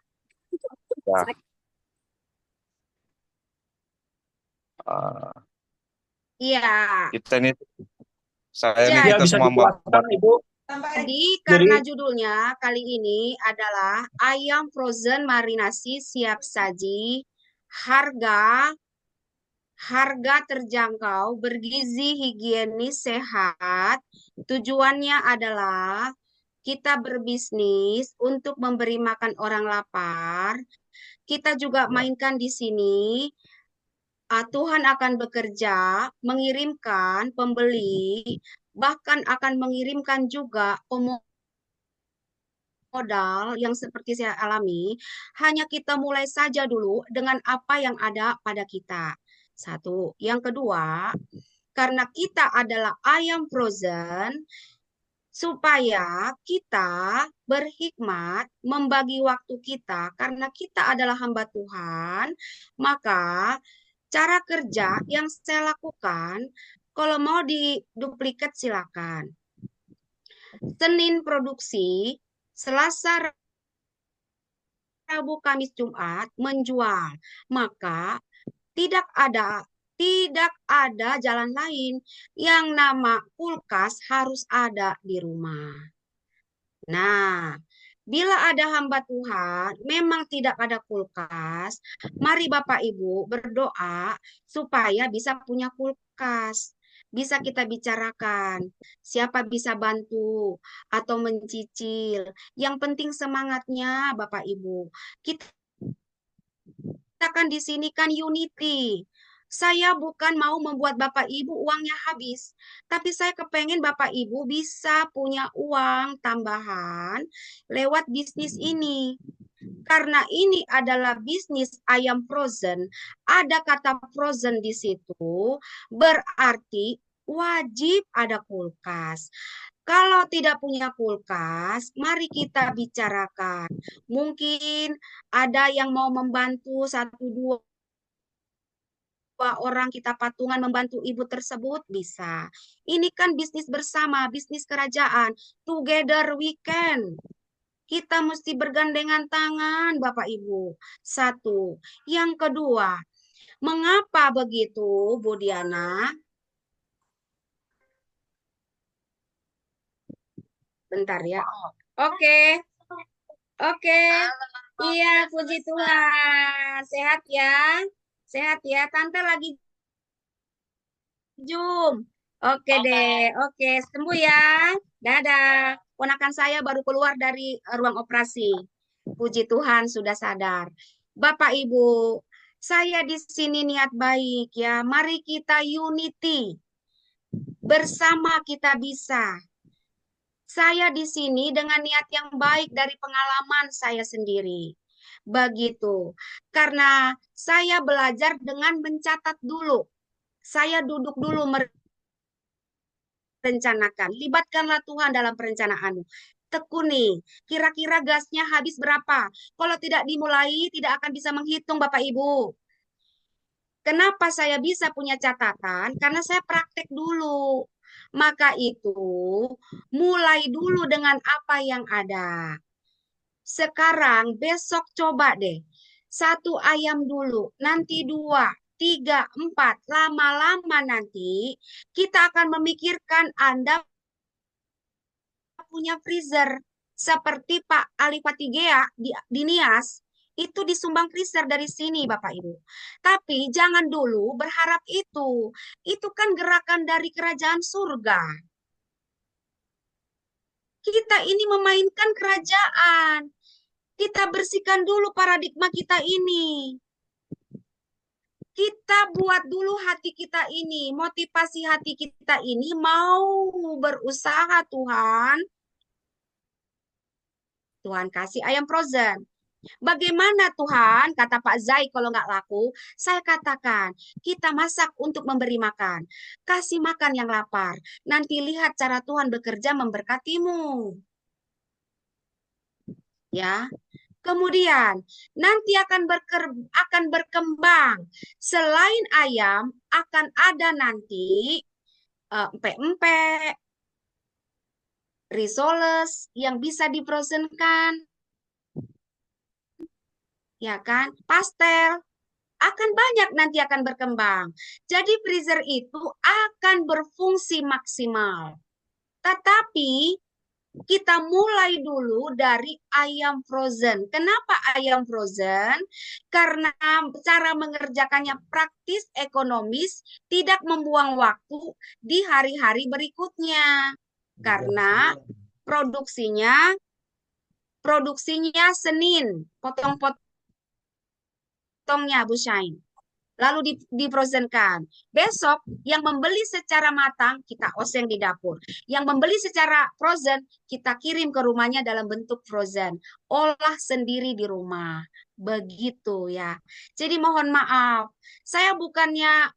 Iya. kita ini saya ini Jadi- kita bisa semua dijelaskan, Ibu. Jadi karena judulnya kali ini adalah ayam frozen marinasi siap saji harga harga terjangkau, bergizi, higienis, sehat. Tujuannya adalah kita berbisnis untuk memberi makan orang lapar. Kita juga mainkan di sini. Tuhan akan bekerja, mengirimkan pembeli, bahkan akan mengirimkan juga modal yang seperti saya alami. Hanya kita mulai saja dulu dengan apa yang ada pada kita. Satu. Yang kedua, karena kita adalah ayam frozen, supaya kita berhikmat membagi waktu kita, karena kita adalah hamba Tuhan, maka cara kerja yang saya lakukan, kalau mau diduplikat silakan. Senin produksi, Selasa, Rabu, Kamis, Jumat menjual. Maka tidak ada jalan lain. Yang nama kulkas harus ada di rumah. Nah, bila ada hamba Tuhan, memang tidak ada kulkas, mari Bapak Ibu berdoa supaya bisa punya kulkas. Bisa kita bicarakan, siapa bisa bantu atau mencicil. Yang penting semangatnya Bapak Ibu. Kita kan di sini kan unity. Saya bukan mau membuat Bapak Ibu uangnya habis, tapi saya kepengen Bapak Ibu bisa punya uang tambahan lewat bisnis ini. Karena ini adalah bisnis ayam frozen, ada kata frozen di situ, berarti wajib ada kulkas. Kalau tidak punya kulkas, mari kita bicarakan. Mungkin ada yang mau membantu satu dua orang kita patungan membantu ibu tersebut bisa. Ini kan bisnis bersama, bisnis kerajaan. Together we can. Kita mesti bergandengan tangan, Bapak Ibu. Satu. Yang kedua, mengapa begitu, Bu Diana? Bentar ya. Oke. Oke. Iya, puji Tuhan. Sehat ya. Sehat ya. Tante lagi Zoom. Oke deh. Oke, sembuh ya. Dadah. Ponakan saya baru keluar dari ruang operasi. Puji Tuhan sudah sadar. Bapak Ibu, saya di sini niat baik ya. Mari kita unity. Bersama kita bisa. Saya di sini dengan niat yang baik dari pengalaman saya sendiri. Begitu. Karena saya belajar dengan mencatat dulu. Saya duduk dulu merencanakan. Libatkanlah Tuhan dalam perencanaanmu. Tekuni, kira-kira gasnya habis berapa? Kalau tidak dimulai, tidak akan bisa menghitung Bapak Ibu. Kenapa saya bisa punya catatan? Karena saya praktek dulu. Maka itu, mulai dulu dengan apa yang ada. Sekarang, besok coba deh. Satu ayam dulu, nanti 2, 3, 4. Lama-lama nanti, kita akan memikirkan Anda punya freezer. Seperti Pak Ali Fatigea di Nias, itu disumbang freezer dari sini Bapak Ibu. Tapi jangan dulu berharap itu. Itu kan gerakan dari kerajaan surga. Kita ini memainkan kerajaan. Kita bersihkan dulu paradigma kita ini. Kita buat dulu hati kita ini, motivasi hati kita ini mau berusaha Tuhan. Tuhan kasih ayam frozen. Bagaimana Tuhan, kata Pak Zai kalau nggak laku, saya katakan, kita masak untuk memberi makan. Kasih makan yang lapar. Nanti lihat cara Tuhan bekerja memberkatimu. Ya. Kemudian, nanti akan berkembang. Selain ayam, akan ada nanti empek-empek, risoles yang bisa difrozenkan. Ya kan? Pastel akan banyak nanti akan berkembang. Jadi freezer itu akan berfungsi maksimal. Tetapi kita mulai dulu dari ayam frozen. Kenapa ayam frozen? Karena cara mengerjakannya praktis, ekonomis, tidak membuang waktu di hari-hari berikutnya. Karena produksinya Senin, potong-potongnya Bu Syain. Lalu difrozenkan. Besok yang membeli secara matang kita oseng di dapur. Yang membeli secara frozen kita kirim ke rumahnya dalam bentuk frozen. Olah sendiri di rumah. Begitu ya. Jadi mohon maaf, saya bukannya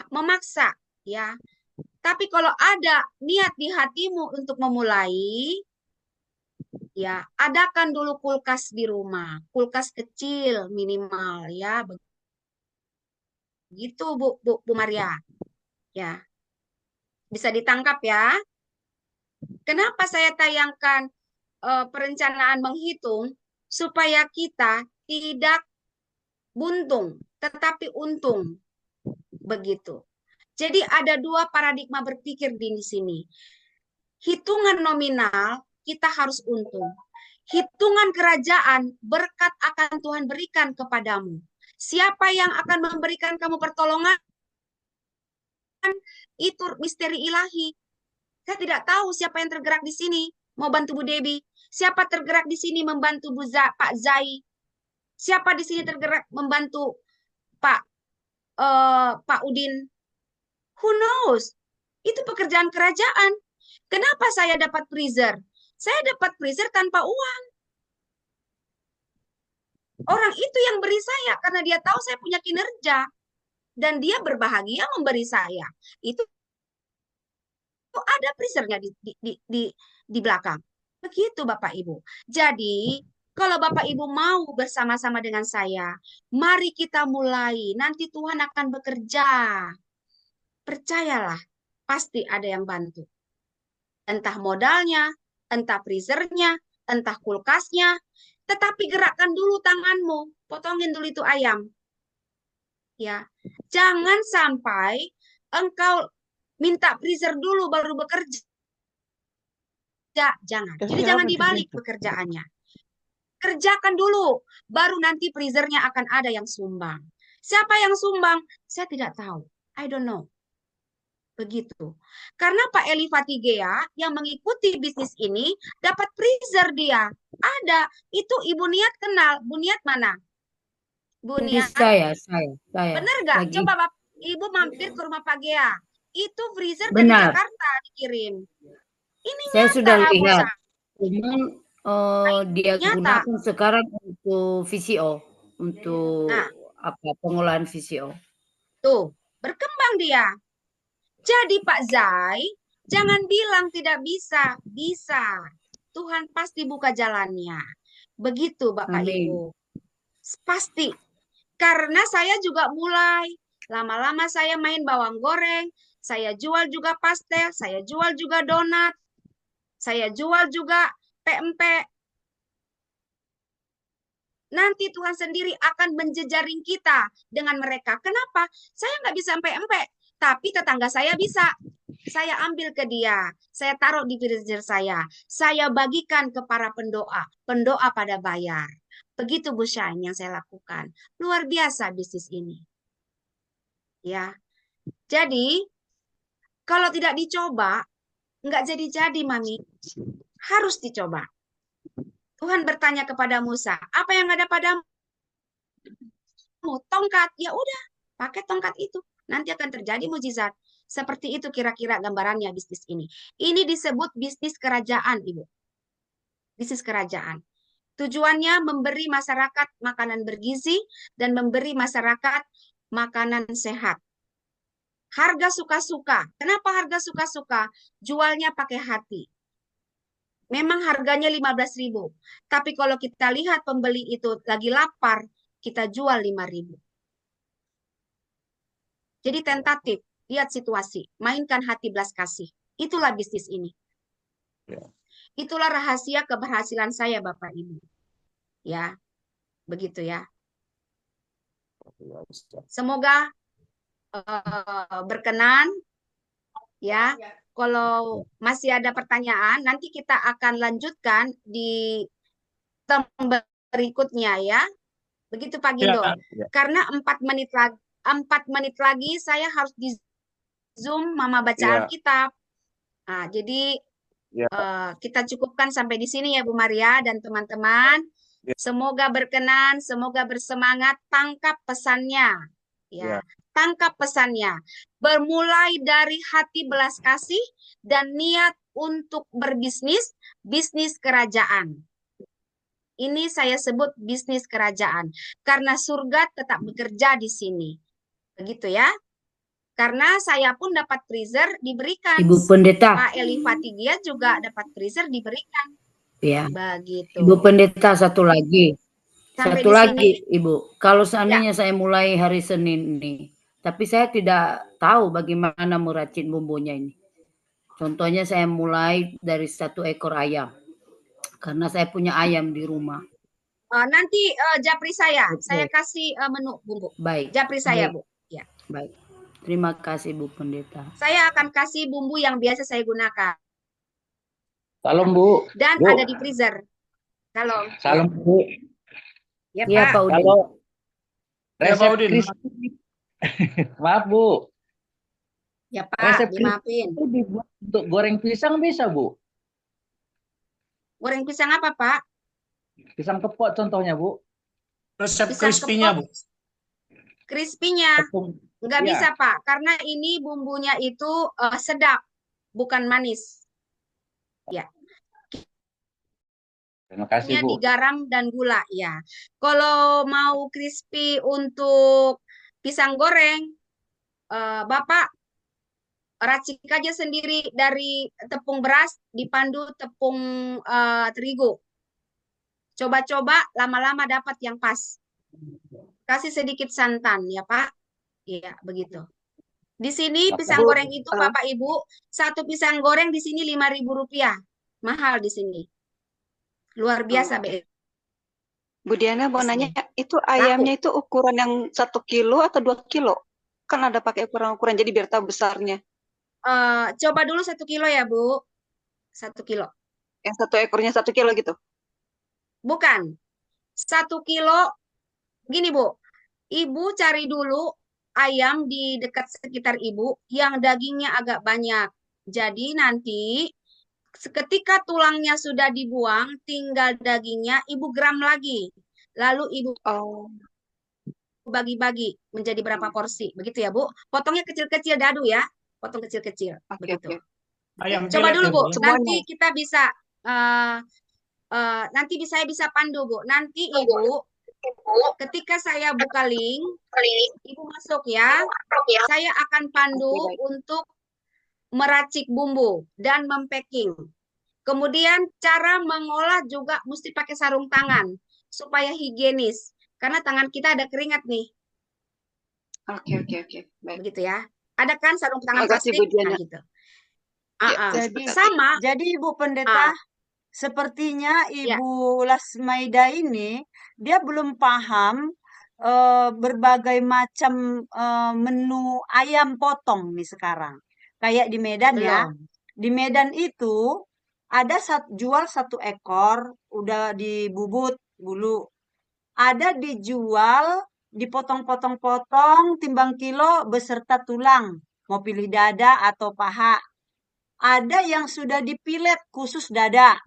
memaksa ya. Tapi kalau ada niat di hatimu untuk memulai, ya adakan dulu kulkas di rumah. Kulkas kecil minimal ya. Begitu Bu Maria. Ya, bisa ditangkap ya. Kenapa saya tayangkan perencanaan menghitung supaya kita tidak buntung, tetapi untung. Begitu. Jadi ada dua paradigma berpikir di sini. Hitungan nominal kita harus untung. Hitungan kerajaan berkat akan Tuhan berikan kepadamu. Siapa yang akan memberikan kamu pertolongan? Itu misteri ilahi. Saya tidak tahu siapa yang tergerak di sini mau bantu Bu Debi. Siapa tergerak di sini membantu Pak Zai. Siapa di sini tergerak membantu Pak Udin. Who knows? Itu pekerjaan kerajaan. Kenapa saya dapat freezer? Saya dapat freezer tanpa uang. Orang itu yang beri saya karena dia tahu saya punya kinerja. Dan dia berbahagia memberi saya. Itu ada freezernya di belakang. Begitu Bapak Ibu. Jadi kalau Bapak Ibu mau bersama-sama dengan saya, mari kita mulai. Nanti Tuhan akan bekerja. Percayalah, pasti ada yang bantu. Entah modalnya, entah freezernya, entah kulkasnya. Tetapi gerakkan dulu tanganmu. Potongin dulu itu ayam. Ya, jangan sampai engkau minta freezer dulu baru bekerja. Jangan. Jadi jangan dibalik pekerjaannya. Kerjakan dulu, baru nanti freezernya akan ada yang sumbang. Siapa yang sumbang? Saya tidak tahu. I don't know. Begitu. Karena Pak Eli Fatigea yang mengikuti bisnis ini dapat freezer dia. Ada. Itu Ibu Niat kenal. Bu Niat mana? Bu Niat. Saya. Benar nggak? Lagi. Coba Bapak, Ibu mampir ke rumah Pak Gea. Itu freezer dari Benar. Jakarta dikirim. Ini Saya nyata, sudah Bu lihat. Sa. Cuman dia Nyata. gunakan sekarang untuk VCO, untuk Nah. pengolahan VCO. Tuh, berkembang dia. Jadi Pak Zai, jangan bilang tidak bisa. Bisa. Tuhan pasti buka jalannya. Begitu Bapak Amin. Ibu. Pasti. Karena saya juga mulai. Lama-lama saya main bawang goreng. Saya jual juga pastel. Saya jual juga donat. Saya jual juga pempek. Nanti Tuhan sendiri akan menjejaring kita dengan mereka. Kenapa? Saya nggak bisa pempek. Tapi tetangga saya bisa. Saya ambil ke dia. Saya taruh di freezer saya. Saya bagikan ke para pendoa. Pendoa pada bayar. Begitu Bu Syain yang saya lakukan. Luar biasa bisnis ini. Ya. Jadi, kalau tidak dicoba, nggak jadi-jadi, Mami. Harus dicoba. Tuhan bertanya kepada Musa, apa yang ada padamu? Tongkat. Ya udah, pakai tongkat itu. Nanti akan terjadi mujizat. Seperti itu kira-kira gambarannya bisnis ini. Ini disebut bisnis kerajaan, Ibu. Bisnis kerajaan. Tujuannya memberi masyarakat makanan bergizi dan memberi masyarakat makanan sehat. Harga suka-suka. Kenapa harga suka-suka? Jualnya pakai hati. Memang harganya 15.000. Tapi kalau kita lihat pembeli itu lagi lapar, kita jual 5.000. Jadi tentatif. Lihat situasi, mainkan hati belas kasih. Itulah bisnis ini. Itulah rahasia keberhasilan saya, Bapak Ibu. Ya, begitu ya. Semoga berkenan. Ya, kalau masih ada pertanyaan, nanti kita akan lanjutkan di term berikutnya ya. Begitu Pak Gindo. Ya. Karena 4 menit lagi saya harus di Zoom Mama baca Ya. Alkitab. Nah, jadi Ya. kita cukupkan sampai di sini ya Bu Maria dan teman-teman. Ya. Semoga berkenan, semoga bersemangat, tangkap pesannya. Ya, Ya. tangkap pesannya. Bermulai dari hati belas kasih dan niat untuk berbisnis, bisnis kerajaan. Ini saya sebut bisnis kerajaan. Karena surga tetap bekerja di sini. Begitu ya. Karena saya pun dapat freezer diberikan. Ibu Pendeta. Pak Eli Fatigia juga dapat freezer diberikan. Ya. Begitu. Ibu Pendeta satu lagi. Sampai Satu di lagi, sini. Ibu. Kalau seandainya saya mulai hari Senin ini, tapi saya tidak tahu bagaimana meracik bumbunya ini. Contohnya saya mulai dari 1 ekor ayam. Karena saya punya ayam di rumah. Nanti japri saya Oke. kasih menu bumbu. Baik. Japri saya, Baik. Bu. Ya. Baik. Terima kasih Bu Pendeta. Saya akan kasih bumbu yang biasa saya gunakan. Salam Bu. Dan Bu. ada di freezer. Salam. Salam Bu. Ya, Iya, Pak. Pak Udin. Kalau Ya, Pak resep Udin. crispy, maaf Bu, Ya, Pak. resep Dimaafin. crispy itu dibuat untuk goreng pisang bisa Bu? Goreng pisang apa, Pak? Pisang kepot contohnya Bu. Resep Pisang crispy-nya, Bu. kepot. Crispy-nya. Tepung. Nggak Ya. bisa, Pak. Karena ini bumbunya itu sedap. Bukan manis. Ya. Terima kasih Bu. Di garam dan gula ya. Kalau mau crispy untuk pisang goreng, Bapak racik aja sendiri dari tepung beras dipandu tepung terigu. Coba-coba lama-lama dapat yang pas. Kasih sedikit santan ya Pak. Iya begitu. Di sini pisang Bu, goreng itu Bapak Ibu, satu pisang goreng di sini Rp5.000. Mahal di sini. Luar biasa, Be. Bu Diana mau nanya, itu ayamnya itu ukuran yang 1 kilo atau 2 kilo? Kan ada pakai ukuran-ukuran, jadi biar tahu besarnya. Coba dulu 1 kilo ya, Bu. 1 kilo. Yang 1 ekornya 1 kilo gitu? Bukan. 1 kilo, gini Bu. Ibu cari dulu ayam di dekat sekitar Ibu yang dagingnya agak banyak. Jadi nanti ketika tulangnya sudah dibuang, tinggal dagingnya, Ibu gram lagi. Lalu Ibu bagi-bagi menjadi berapa porsi. Begitu ya, Bu? Potongnya kecil-kecil dadu ya. Potong kecil-kecil. Begitu. Ayam Coba pelet dulu, ya, Bu. Semuanya. Nanti kita bisa, nanti saya bisa pandu, Bu. Nanti Ibu, ketika saya buka link, Ibu masuk ya. Saya akan pandu untuk meracik bumbu dan mempacking. Kemudian cara mengolah juga mesti pakai sarung tangan supaya higienis karena tangan kita ada keringat nih. Oke. Baik. Begitu ya. Ada kan sarung tangan Terima kasih, plastik Bu Diana. nah gitu. Jadi Ibu Pendeta, sepertinya Ya. Ibu Lasmaida ini dia belum paham berbagai macam menu ayam potong nih sekarang. Kayak di Medan ya. Belum. Di Medan itu ada jual 1 ekor udah dibubut bulu. Ada dijual dipotong-potong-potong timbang kilo beserta tulang. Mau pilih dada atau paha. Ada yang sudah dipilet khusus dada.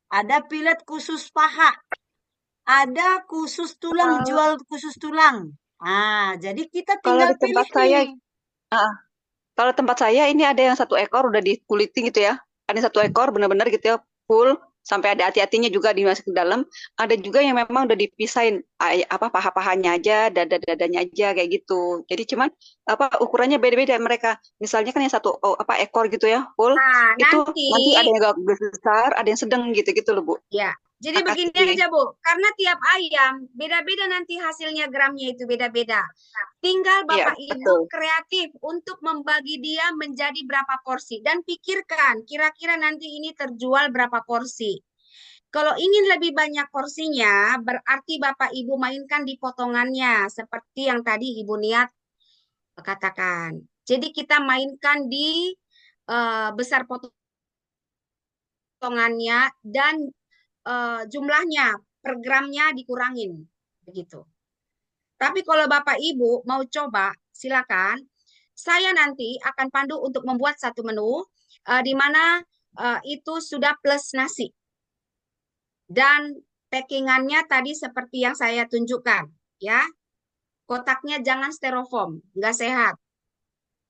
Ada pilet khusus paha. Ada khusus tulang, jual khusus tulang. Jadi kita Kalau tinggal di tempat pilih saya, nih. kalau tempat saya ini ada yang 1 ekor udah dikulitin gitu ya. Ada 1 ekor benar-benar gitu ya, full sampai ada hati-hatinya juga dimasukin ke dalam. Ada juga yang memang udah dipisahin paha-pahanya aja, dada-dadanya aja kayak gitu. Jadi cuman ukurannya beda-beda mereka. Misalnya kan yang 1 ekor gitu ya, full. Nah, Itu nanti nanti ada yang agak besar, ada yang sedang gitu-gitu loh, Bu. ya. Jadi Makasih. begini aja, Bu. Karena tiap ayam beda-beda nanti hasilnya gramnya itu beda-beda. Tinggal Bapak Iya, Ibu betul. kreatif untuk membagi dia menjadi berapa porsi. Dan pikirkan kira-kira nanti ini terjual berapa porsi. Kalau ingin lebih banyak porsinya, berarti Bapak Ibu mainkan di potongannya. Seperti yang tadi Ibu Niat katakan. Jadi kita mainkan di besar potongannya dan jumlahnya per gramnya dikurangin begitu. Tapi kalau Bapak Ibu mau coba, silakan. Saya nanti akan pandu untuk membuat satu menu di mana itu sudah plus nasi. Dan packingannya tadi seperti yang saya tunjukkan, ya. Kotaknya jangan styrofoam, nggak sehat.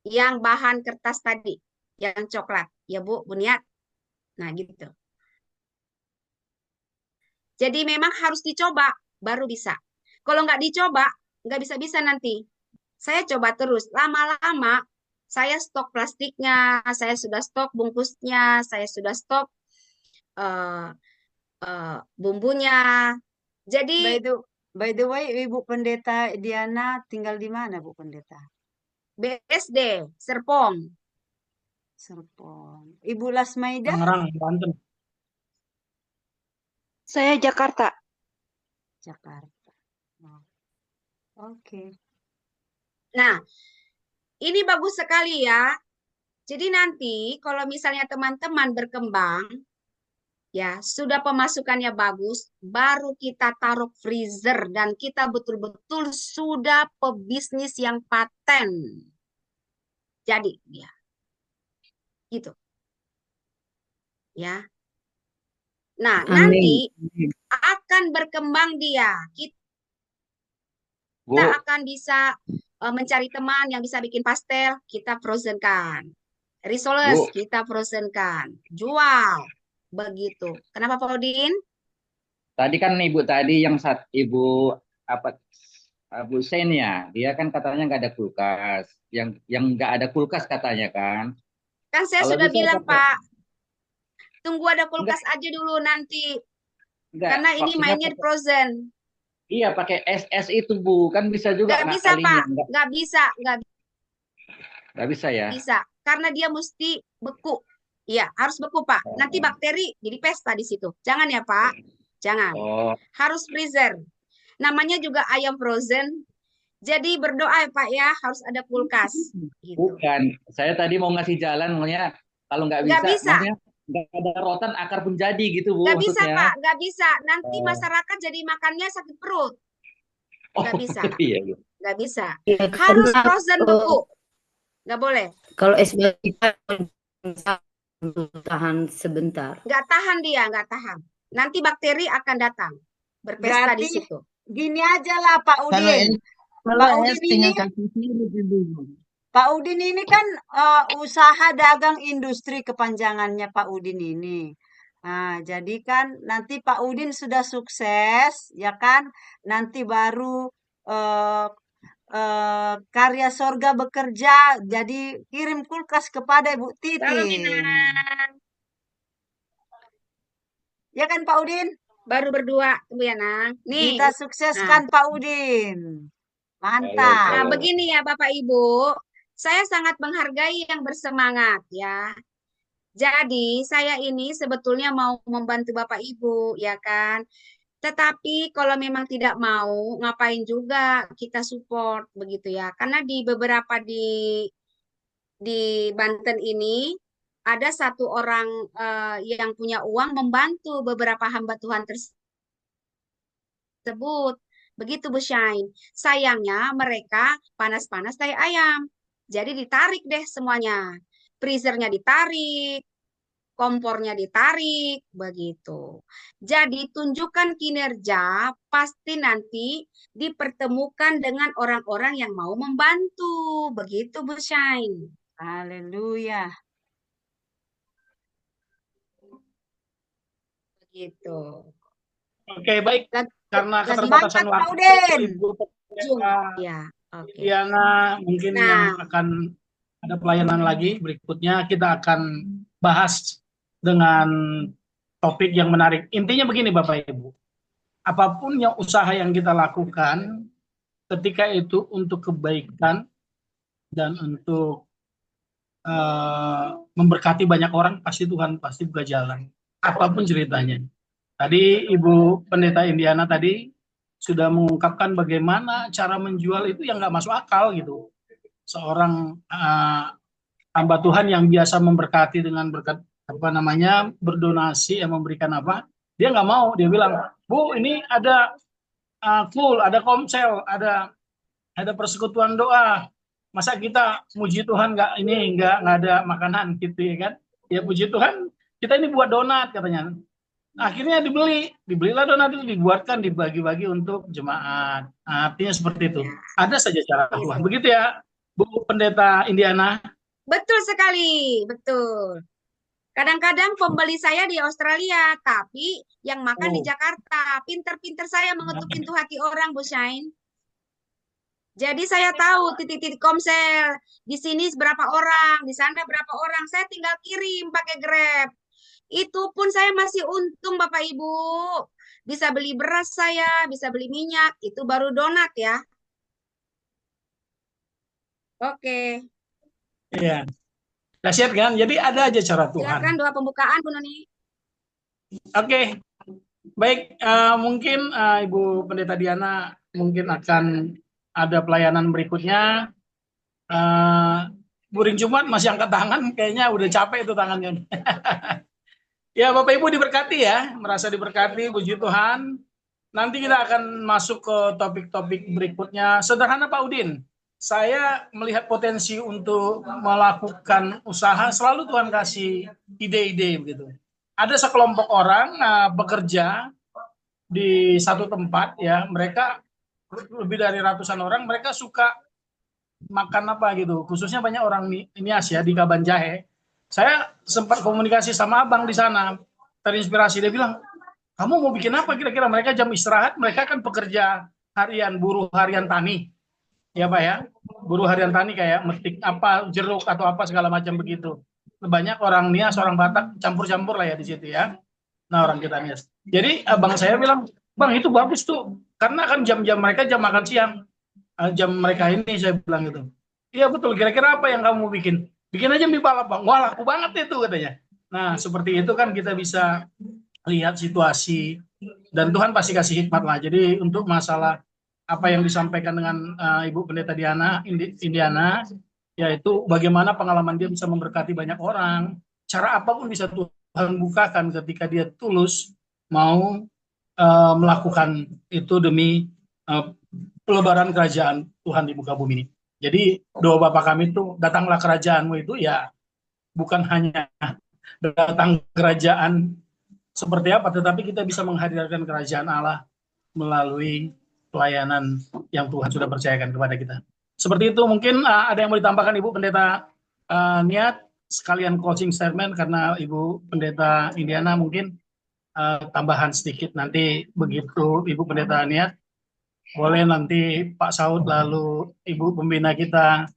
Yang bahan kertas tadi, yang coklat, ya Bu Buniat. Nah gitu. Jadi memang harus dicoba, baru bisa. Kalau nggak dicoba, nggak bisa-bisa nanti. Saya coba terus. Lama-lama, saya stok plastiknya, saya sudah stok bungkusnya, saya sudah stok bumbunya. Jadi, By the way, Ibu Pendeta Diana tinggal di mana, Bu Pendeta? BSD, Serpong. Serpong. Ibu Lasmaida? Tangerang, Banten. Saya Jakarta. Jakarta. Oh. Oke. Nah, ini bagus sekali ya. Jadi nanti kalau misalnya teman-teman berkembang, ya sudah pemasukannya bagus, baru kita taruh freezer dan kita betul-betul sudah pebisnis yang paten. Jadi ya, gitu. Ya. Nah, Amin. nanti akan berkembang dia. Kita akan bisa mencari teman yang bisa bikin pastel, kita frozenkan. Risoles, kita frozenkan. Jual. Begitu. Kenapa Pak Udin? Tadi kan Ibu tadi yang Ibu apa Bu Sen ya, dia kan katanya nggak ada kulkas. Yang nggak ada kulkas katanya kan. Kan saya Kalau sudah bisa bilang pakai- Pak, tunggu ada kulkas aja dulu nanti. Enggak, Karena ini maksudnya mainnya pakai- frozen. Iya, pakai es itu Bu, kan bisa juga Nggak bisa ngakalinya. Pak, nggak bisa, Nggak bisa ya. bisa. Karena dia mesti beku. Iya, harus beku Pak. Nanti bakteri jadi pesta di situ. Jangan ya Pak, jangan. Oh, Harus freezer. Namanya juga ayam frozen. Jadi berdoa ya Pak ya, harus ada kulkas. Gitu. bukan. Saya tadi mau ngasih jalan, maksudnya kalau nggak Nggak bisa, bisa. maksudnya nggak ada rotan akar pun jadi gitu Bu, Nggak bisa maksudnya. Pak, nggak bisa. Nanti Oh. masyarakat jadi makannya sakit perut. Nggak bisa. Iya, iya. Nggak bisa. Ya, Harus karena, frozen beku. Nggak boleh. kalau es batu kita tahan sebentar. Nggak tahan dia, nggak tahan. Nanti bakteri akan datang. Berpesta di Berarti situ. gini aja lah Pak Kalau Udin. kalau Udin es tinggal ini- kasih sirup dulu. Pak Udin ini kan usaha dagang industri kepanjangannya Pak Udin ini. Nah, jadi kan nanti Pak Udin sudah sukses, ya kan? Nanti baru Karya Sorga bekerja, jadi kirim kulkas kepada Ibu Salam Titin. Inang. Ya kan Pak Udin? Baru berdua, Bu Yana. Nih, Kita sukseskan Pak Udin. nah, Mantap. begini ya Bapak Ibu. Saya sangat menghargai yang bersemangat ya. Jadi saya ini sebetulnya mau membantu Bapak Ibu ya kan. Tetapi kalau memang tidak mau, ngapain juga kita support begitu ya. Karena di beberapa di Banten ini ada satu orang yang punya uang membantu beberapa hamba Tuhan tersebut. Begitu Bu Shine. Sayangnya mereka panas-panas tai ayam. Jadi ditarik deh semuanya. Freezernya ditarik, kompornya ditarik, begitu. Jadi tunjukkan kinerja, pasti nanti dipertemukan dengan orang-orang yang mau membantu. Begitu Bu Shine. Haleluya. Begitu. Oke, baik. Karena lagi keterbatasan mantap, Pak waktu, Udin. Ibu Zoom. Pendeta Ya, oke. Diana mungkin Nah. yang akan ada pelayanan lagi berikutnya, kita akan bahas dengan topik yang menarik. Intinya begini Bapak Ibu, apapun yang usaha yang kita lakukan, ketika itu untuk kebaikan dan untuk memberkati banyak orang, pasti Tuhan pasti buka jalan. Apapun ceritanya. Tadi Ibu Pendeta Indiana tadi sudah mengungkapkan bagaimana cara menjual itu yang nggak masuk akal gitu. seorang hamba Tuhan yang biasa memberkati dengan berkat berdonasi, memberikan apa, dia nggak mau. Dia bilang, Bu, ini ada full, ada komsel, ada persekutuan doa. Masa kita muji Tuhan nggak ada makanan gitu ya kan? Ya puji Tuhan, kita ini buat donat katanya. Akhirnya dibelilah donat itu, dibuatkan, dibagi-bagi untuk jemaat. Artinya seperti itu. Ada saja cara Tuhan. Begitu ya, Bu Pendeta Indiana. Betul sekali, betul. Kadang-kadang pembeli saya di Australia, tapi yang makan di Jakarta. Pinter-pinter saya mengetuk pintu hati orang, Bu Shain. Jadi saya tahu titik-titik komsel. Di sini berapa orang, di sana berapa orang. Saya tinggal kirim pakai Grab. Itu pun saya masih untung, Bapak Ibu. Bisa beli beras saya, bisa beli minyak. Itu baru donat ya. Oke. Iya. Dahsyat kan? Jadi ada aja cara Tuhan. Silakan doa pembukaan, Bu Noni. Oke. Baik, mungkin Ibu Pendeta Diana mungkin akan ada pelayanan berikutnya. Bu Ring Jumat masih angkat tangan, kayaknya udah capek itu tangannya. Ya, Bapak Ibu diberkati ya, merasa diberkati, puji Tuhan. Nanti kita akan masuk ke topik-topik berikutnya. Sederhana Pak Udin, saya melihat potensi untuk melakukan usaha, selalu Tuhan kasih ide-ide begitu. Ada sekelompok orang bekerja di satu tempat ya, mereka lebih dari ratusan orang, mereka suka makan apa gitu, khususnya banyak orang Nias ya di Kaban Jahe. Saya sempat komunikasi sama abang di sana, terinspirasi, dia bilang, kamu mau bikin apa kira-kira? Mereka jam istirahat, mereka kan pekerja harian, buruh harian tani, ya Pak ya, buruh harian tani kayak metik apa, jeruk atau apa segala macam begitu. Banyak orang Nias, orang Batak, campur-campur lah ya di situ ya. Nah orang kita Nias. Jadi abang saya bilang, bang itu bagus tuh, karena kan jam-jam mereka jam makan siang, jam mereka ini, saya bilang gitu. Iya betul, kira-kira apa yang kamu bikin? Bikin aja mie balap bang, wah laku banget itu katanya. Nah seperti itu kan kita bisa lihat situasi, dan Tuhan pasti kasih hikmat lah. Jadi untuk masalah apa yang disampaikan dengan Ibu Pendeta Indiana, yaitu bagaimana pengalaman dia bisa memberkati banyak orang, cara apapun bisa Tuhan bukakan ketika dia tulus mau melakukan itu demi pelebaran kerajaan Tuhan di muka bumi ini. Jadi doa Bapa kami itu, datanglah kerajaanmu itu ya bukan hanya datang kerajaan seperti apa, tetapi kita bisa menghadirkan kerajaan Allah melalui pelayanan yang Tuhan sudah percayakan kepada kita. Seperti itu, mungkin ada yang mau ditambahkan Ibu Pendeta Niat, sekalian closing statement, karena Ibu Pendeta Indiana mungkin tambahan sedikit nanti begitu Ibu Pendeta Niat. Boleh nanti Pak Saud, lalu Ibu Pembina kita,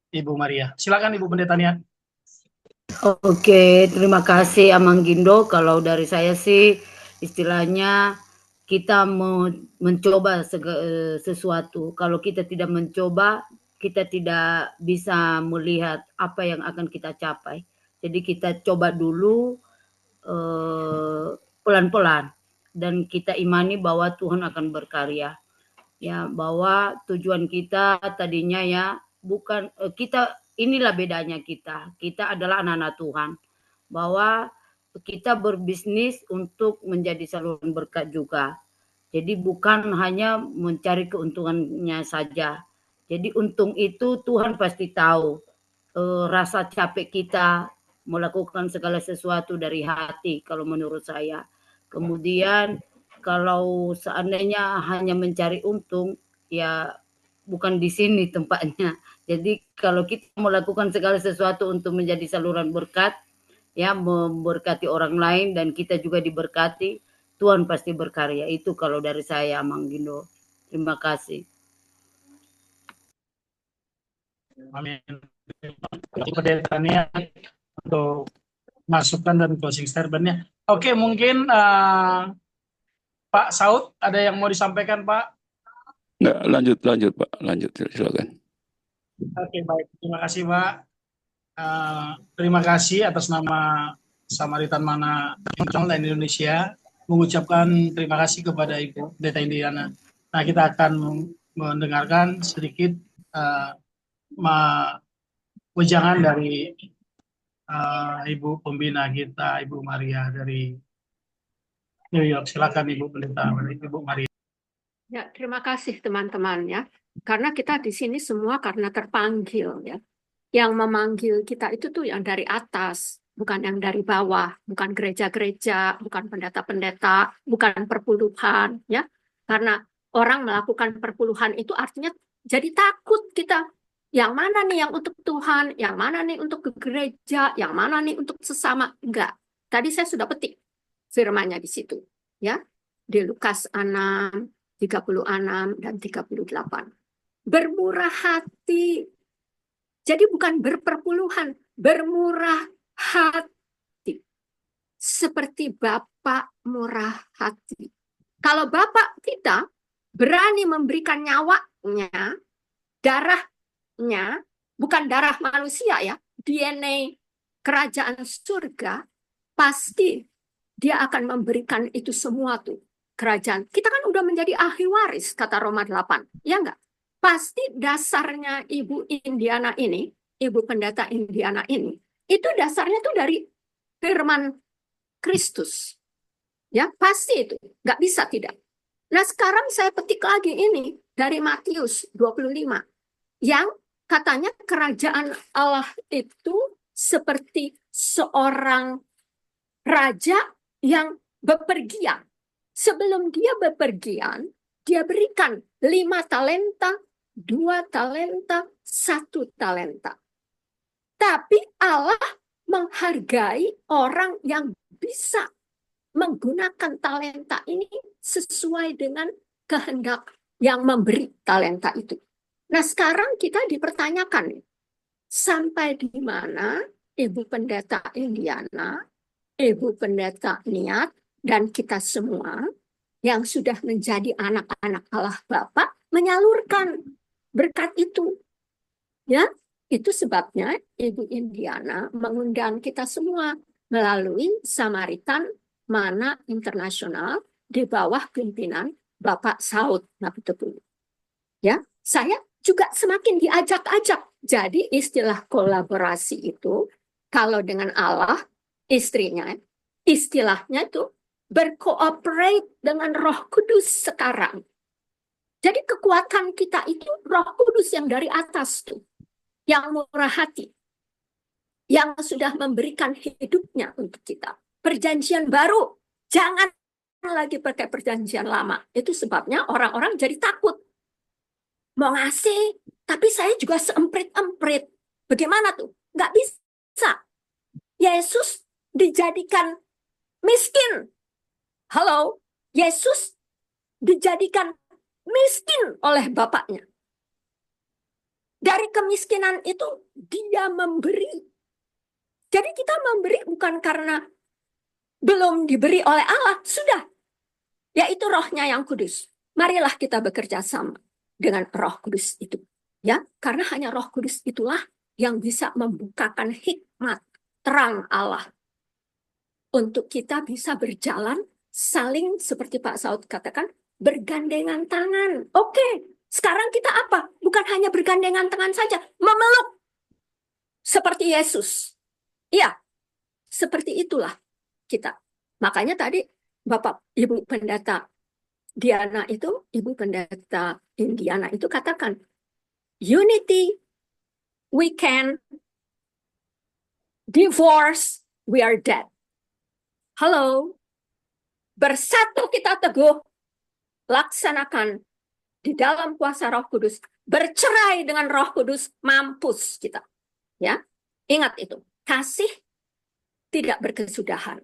Ibu Maria. Silakan Ibu Pendeta Niat. Oke, terima kasih Amang Gindo. Kalau dari saya sih istilahnya kita mau mencoba sesuatu. Kalau kita tidak mencoba, kita tidak bisa melihat apa yang akan kita capai. Jadi kita coba dulu pelan-pelan, dan kita imani bahwa Tuhan akan berkarya. Ya, bahwa tujuan kita tadinya ya bukan kita, inilah bedanya kita adalah anak-anak Tuhan, bahwa kita berbisnis untuk menjadi saluran berkat juga. Jadi bukan hanya mencari keuntungannya saja. Jadi untung itu Tuhan pasti tahu. Rasa capek kita melakukan segala sesuatu dari hati kalau menurut saya. Kemudian kalau seandainya hanya mencari untung, ya bukan di sini tempatnya. Jadi kalau kita melakukan segala sesuatu untuk menjadi saluran berkat, ya memberkati orang lain dan kita juga diberkati, Tuhan pasti berkarya. Itu kalau dari saya, Amang Gindo. Terima kasih. Amin. Pendeta Niat untuk masukan dan closing statement-nya. Oke, mungkin Pak Saud, ada yang mau disampaikan, Pak? Nggak, lanjut Pak, lanjut silakan. Oke, baik. Terima kasih, Pak. Terima kasih atas nama Samaritan Mana Internasional dan Indonesia, mengucapkan terima kasih kepada Ibu Pendeta Indiana. Nah, kita akan mendengarkan sedikit wejangan dari Ibu pembina kita, Ibu Maria dari New York. Silakan Ibu Pendeta, Ibu Maria. Ya, terima kasih teman-teman ya. Karena kita di sini semua karena terpanggil ya. Yang memanggil kita itu tuh yang dari atas, bukan yang dari bawah, bukan gereja-gereja, bukan pendeta-pendeta, bukan perpuluhan ya. Karena orang melakukan perpuluhan itu artinya jadi takut kita. Yang mana nih yang untuk Tuhan, yang mana nih untuk ke gereja, yang mana nih untuk sesama? Enggak. Tadi saya sudah petik firman-nya di situ ya. Di Lukas 6 36 dan 38. Bermurah hati. Jadi bukan berperpuluhan, bermurah hati. Seperti Bapak murah hati. Kalau Bapak kita berani memberikan nyawanya, darahnya, bukan darah manusia ya, DNA kerajaan surga, pasti dia akan memberikan itu semua tuh. Kerajaan. Kita kan udah menjadi ahli waris, kata Roma 8. Ya enggak? Pasti dasarnya Ibu Indiana ini, Ibu Pendeta Indiana ini, itu dasarnya tuh dari firman Kristus. Ya, pasti itu. Enggak bisa tidak. Nah, sekarang saya petik lagi ini dari Matius 25. Yang katanya kerajaan Allah itu seperti seorang raja yang bepergian. Sebelum dia bepergian, dia berikan 5 talenta, 2 talenta, 1 talenta. Tapi Allah menghargai orang yang bisa menggunakan talenta ini sesuai dengan kehendak yang memberi talenta itu. Nah, sekarang kita dipertanyakan, sampai di mana Ibu Pendeta Indiana, Ibu Pendeta Niat, dan kita semua yang sudah menjadi anak-anak Allah Bapa menyalurkan berkat itu. Ya, itu sebabnya Ibu Indiana mengundang kita semua melalui Samaritan Mana Internasional di bawah pimpinan Bapak Saud Napitupulu. Ya, saya juga semakin diajak-ajak. Jadi istilah kolaborasi itu kalau dengan Allah, istrinya, istilahnya itu berkooperate dengan Roh Kudus sekarang. Jadi kekuatan kita itu Roh Kudus yang dari atas tuh, yang murah hati, yang sudah memberikan hidupnya untuk kita. Perjanjian baru, jangan lagi pakai perjanjian lama. Itu sebabnya orang-orang jadi takut. Mau ngasih, tapi saya juga seemprit-emprit. Bagaimana tuh? Nggak bisa. Yesus dijadikan miskin. Halo, Yesus dijadikan miskin oleh Bapaknya. Dari kemiskinan itu dia memberi. Jadi kita memberi bukan karena belum diberi oleh Allah, sudah. Yaitu rohnya yang kudus. Marilah kita bekerja sama dengan Roh Kudus itu. Ya, karena hanya Roh Kudus itulah yang bisa membukakan hikmat terang Allah. Untuk kita bisa berjalan saling seperti Pak Saud katakan, bergandengan tangan. Oke, sekarang kita apa? Bukan hanya bergandengan tangan saja, memeluk. Seperti Yesus. Iya, seperti itulah kita. Makanya tadi Bapak Ibu Pendeta Diana itu, Ibu Pendeta Indiana itu katakan, unity, we can, divorce, we are dead. Halo, bersatu kita teguh, laksanakan di dalam kuasa Roh Kudus, bercerai dengan Roh Kudus, mampus kita. Ya, ingat itu, kasih tidak berkesudahan.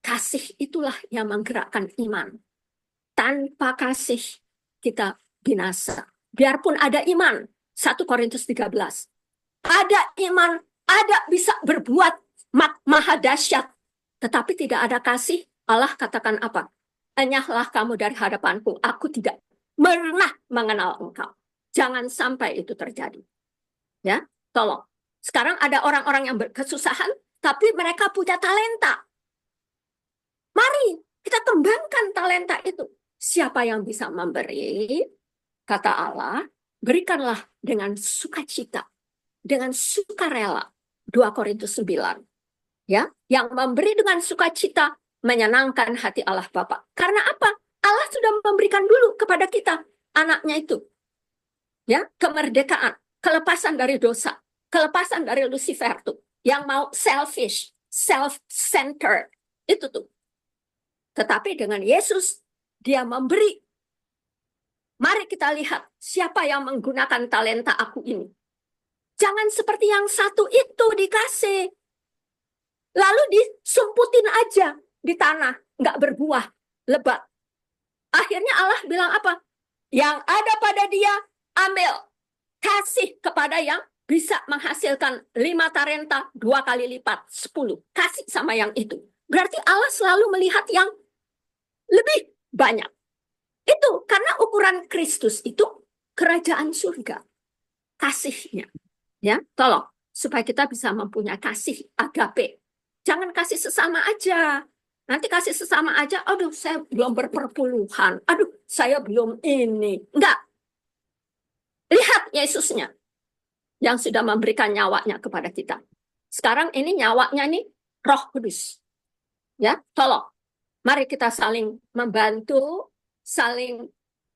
Kasih itulah yang menggerakkan iman. Tanpa kasih kita binasa. Biarpun ada iman, 1 Korintus 13. Ada iman, ada bisa berbuat maha dahsyat. Tetapi tidak ada kasih, Allah katakan apa? Enyahlah kamu dari hadapanku, aku tidak pernah mengenal engkau. Jangan sampai itu terjadi. Ya, tolong. Sekarang ada orang-orang yang berkesusahan, tapi mereka punya talenta. Mari kita kembangkan talenta itu. Siapa yang bisa memberi, kata Allah, berikanlah dengan sukacita, dengan sukarela. 2 Korintus 9. Ya, yang memberi dengan sukacita menyenangkan hati Allah Bapa. Karena apa? Allah sudah memberikan dulu kepada kita anaknya itu. Ya, kemerdekaan, kelepasan dari dosa, kelepasan dari Lucifer tuh, yang mau selfish, self-centered. Itu tuh. Tetapi dengan Yesus, dia memberi. Mari kita lihat siapa yang menggunakan talenta aku ini. Jangan seperti yang satu itu dikasih. Lalu disumputin aja di tanah, nggak berbuah, lebat. Akhirnya Allah bilang apa? Yang ada pada dia, ambil. Kasih kepada yang bisa menghasilkan 5 talenta 2 kali lipat, 10. Kasih sama yang itu. Berarti Allah selalu melihat yang lebih banyak. Itu karena ukuran Kristus itu kerajaan surga. Kasihnya. Ya, tolong. Supaya kita bisa mempunyai kasih agape. Jangan kasih sesama aja. Nanti kasih sesama aja, aduh saya belum berperpuluhan. Aduh saya belum ini. Enggak. Lihat Yesusnya. Yang sudah memberikan nyawanya kepada kita. Sekarang ini nyawanya nih Roh Kudus. Ya, tolong. Mari kita saling membantu, saling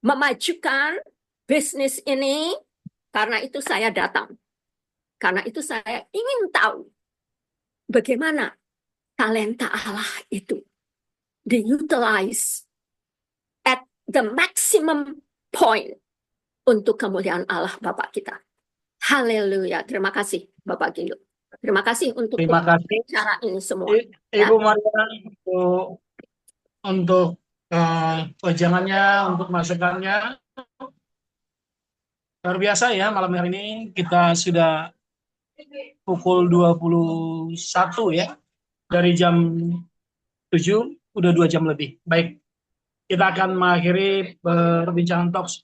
memajukan bisnis ini. Karena itu saya datang. Karena itu saya ingin tahu bagaimana talenta Allah itu diutilize at the maximum point untuk kemuliaan Allah Bapak kita. Haleluya. Terima kasih Bapak Gindo. Terima kasih untuk Terima kasih cara ini semua. Ibu Maria untuk wejangannya, untuk masukannya. Luar biasa ya, malam hari ini kita sudah pukul 21 ya. Dari jam 7 udah 2 jam lebih. Baik. Kita akan mengakhiri perbincangan talks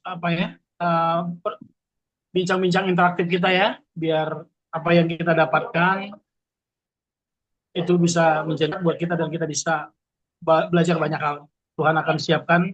bincang-bincang interaktif kita ya, biar apa yang kita dapatkan itu bisa menjadi buat kita dan kita bisa belajar banyak hal. Tuhan akan siapkan